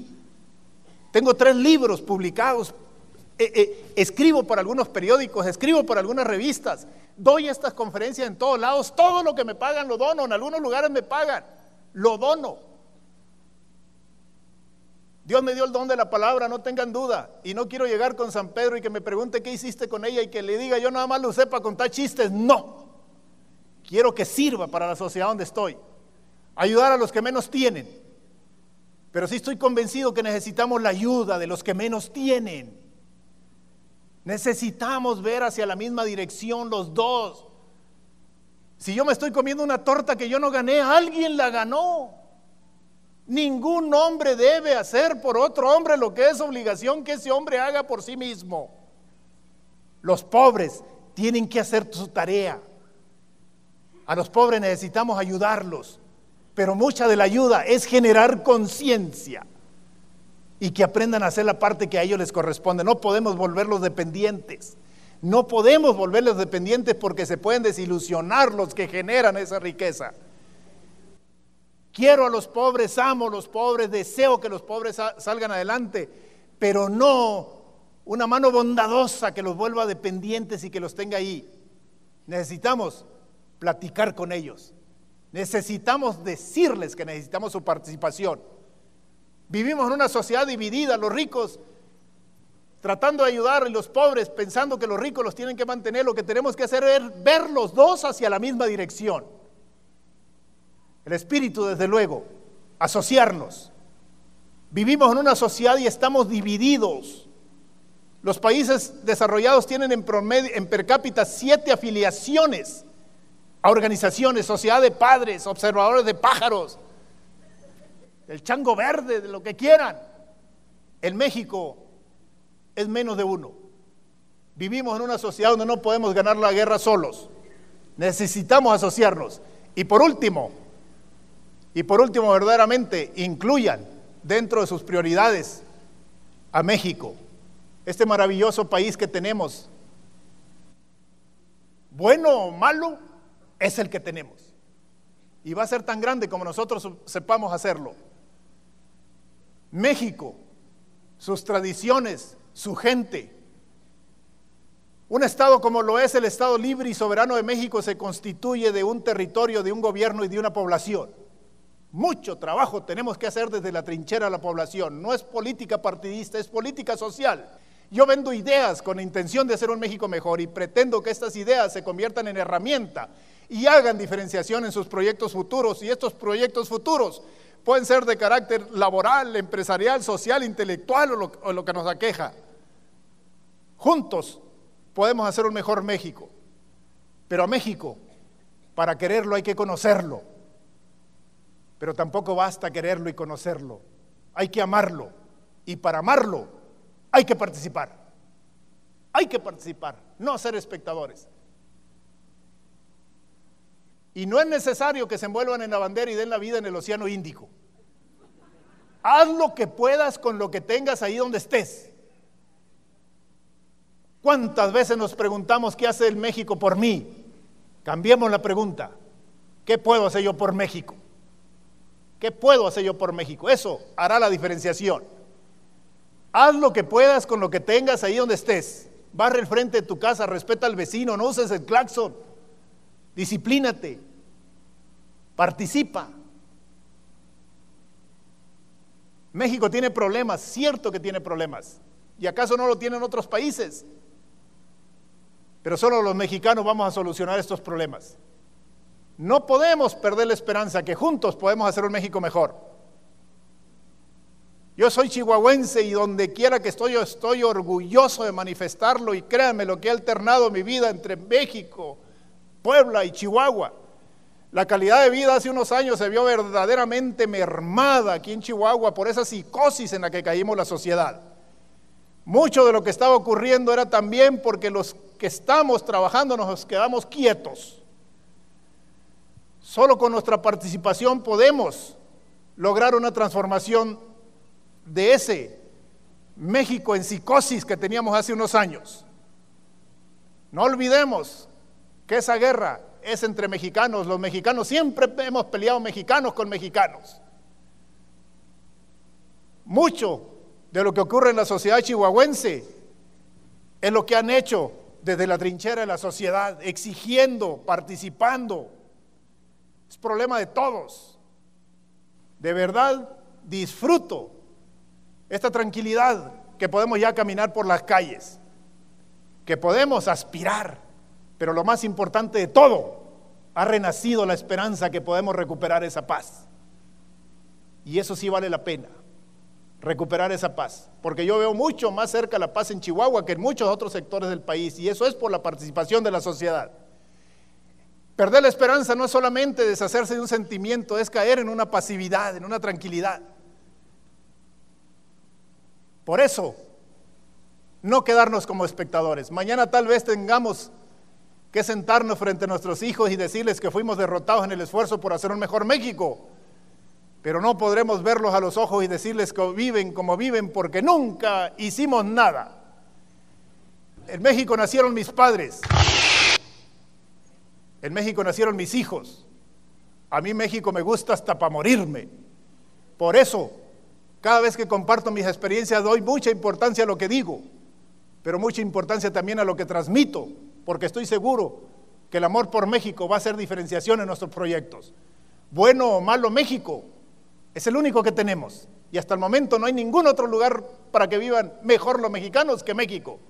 Tengo 3 libros publicados, escribo para algunos periódicos, escribo para algunas revistas, doy estas conferencias en todos lados, todo lo que me pagan lo dono, en algunos lugares me pagan, lo dono. Dios me dio el don de la palabra, no tengan duda, y no quiero llegar con San Pedro y que me pregunte qué hiciste con ella y que le diga yo nada más lo usé para contar chistes. No, quiero que sirva para la sociedad donde estoy, ayudar a los que menos tienen, pero sí estoy convencido que necesitamos la ayuda de los que menos tienen. Necesitamos ver hacia la misma dirección los dos. Si yo me estoy comiendo una torta que yo no gané, alguien la ganó. Ningún hombre debe hacer por otro hombre lo que es obligación que ese hombre haga por sí mismo. Los pobres tienen que hacer su tarea. A los pobres necesitamos ayudarlos, pero mucha de la ayuda es generar conciencia y que aprendan a hacer la parte que a ellos les corresponde. No podemos volverlos dependientes. No podemos volverlos dependientes porque se pueden desilusionar los que generan esa riqueza. Quiero a los pobres, amo a los pobres, deseo que los pobres salgan adelante, pero no una mano bondadosa que los vuelva dependientes y que los tenga ahí. Necesitamos platicar con ellos. Necesitamos decirles que necesitamos su participación. Vivimos en una sociedad dividida, los ricos tratando de ayudar a los pobres, pensando que los ricos los tienen que mantener. Lo que tenemos que hacer es ver los dos hacia la misma dirección. El espíritu, desde luego, asociarnos. Vivimos en una sociedad y estamos divididos. Los países desarrollados tienen en promedio, en per cápita, 7 afiliaciones a organizaciones, sociedad de padres, observadores de pájaros, el chango verde, de lo que quieran. En México es menos de 1. Vivimos en una sociedad donde no podemos ganar la guerra solos. Necesitamos asociarnos. Y por último, verdaderamente incluyan dentro de sus prioridades a México, este maravilloso país que tenemos. Bueno o malo, es el que tenemos. Y va a ser tan grande como nosotros sepamos hacerlo. México, sus tradiciones, su gente. Un estado como lo es el Estado Libre y Soberano de México se constituye de un territorio, de un gobierno y de una población. Mucho trabajo tenemos que hacer desde la trinchera de la población. No es política partidista, es política social. Yo vendo ideas con la intención de hacer un México mejor y pretendo que estas ideas se conviertan en herramienta y hagan diferenciación en sus proyectos futuros. Y estos proyectos futuros pueden ser de carácter laboral, empresarial, social, intelectual o lo que nos aqueja. Juntos podemos hacer un mejor México. Pero a México, para quererlo hay que conocerlo. Pero tampoco basta quererlo y conocerlo. Hay que amarlo. Y para amarlo hay que participar. Hay que participar, no ser espectadores. Y no es necesario que se envuelvan en la bandera y den la vida en el Océano Índico. Haz lo que puedas con lo que tengas ahí donde estés. ¿Cuántas veces nos preguntamos qué hace el México por mí? Cambiemos la pregunta. ¿Qué puedo hacer yo por México? ¿Qué puedo hacer yo por México? Eso hará la diferenciación. Haz lo que puedas con lo que tengas ahí donde estés. Barre el frente de tu casa, respeta al vecino, no uses el claxon. Disciplínate. Participa. México tiene problemas, cierto que tiene problemas. ¿Y acaso no lo tienen otros países? Pero solo los mexicanos vamos a solucionar estos problemas. No podemos perder la esperanza que juntos podemos hacer un México mejor. Yo soy chihuahuense y donde quiera que estoy, yo estoy orgulloso de manifestarlo, y créanme lo que he alternado mi vida entre México, Puebla y Chihuahua. La calidad de vida hace unos años se vio verdaderamente mermada aquí en Chihuahua por esa psicosis en la que caímos la sociedad. Mucho de lo que estaba ocurriendo era también porque los que estamos trabajando nos quedamos quietos. Solo con nuestra participación podemos lograr una transformación de ese México en psicosis que teníamos hace unos años. No olvidemos que esa guerra es entre mexicanos. Los mexicanos siempre hemos peleado mexicanos con mexicanos. Mucho de lo que ocurre en la sociedad chihuahuense es lo que han hecho desde la trinchera de la sociedad, exigiendo, participando. Es problema de todos. De verdad disfruto esta tranquilidad que podemos ya caminar por las calles, que podemos aspirar, pero lo más importante de todo, ha renacido la esperanza que podemos recuperar esa paz. Y eso sí vale la pena, recuperar esa paz, porque yo veo mucho más cerca la paz en Chihuahua que en muchos otros sectores del país, y eso es por la participación de la sociedad. Perder la esperanza no es solamente deshacerse de un sentimiento, es caer en una pasividad, en una tranquilidad. Por eso, no quedarnos como espectadores. Mañana tal vez tengamos que sentarnos frente a nuestros hijos y decirles que fuimos derrotados en el esfuerzo por hacer un mejor México, pero no podremos verlos a los ojos y decirles que viven como viven porque nunca hicimos nada. En México nacieron mis padres, en México nacieron mis hijos. A mí México me gusta hasta para morirme. Por eso, cada vez que comparto mis experiencias doy mucha importancia a lo que digo, pero mucha importancia también a lo que transmito, porque estoy seguro que el amor por México va a hacer diferenciación en nuestros proyectos. Bueno o malo México, es el único que tenemos, y hasta el momento no hay ningún otro lugar para que vivan mejor los mexicanos que México.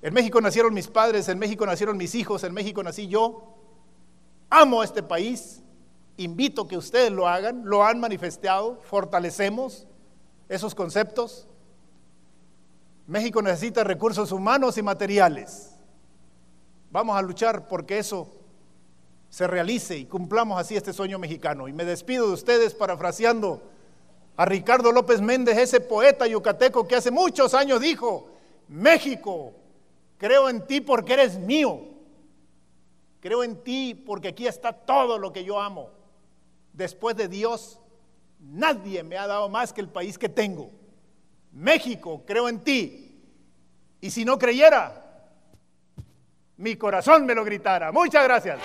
En México nacieron mis padres, en México nacieron mis hijos, en México nací yo. Amo este país, invito que ustedes lo hagan, lo han manifestado, fortalecemos esos conceptos. México necesita recursos humanos y materiales. Vamos a luchar porque eso se realice y cumplamos así este sueño mexicano. Y me despido de ustedes parafraseando a Ricardo López Méndez, ese poeta yucateco que hace muchos años dijo: México, creo en ti porque eres mío. Creo en ti porque aquí está todo lo que yo amo. Después de Dios, nadie me ha dado más que el país que tengo. México, creo en ti. Y si no creyera, mi corazón me lo gritara. Muchas gracias.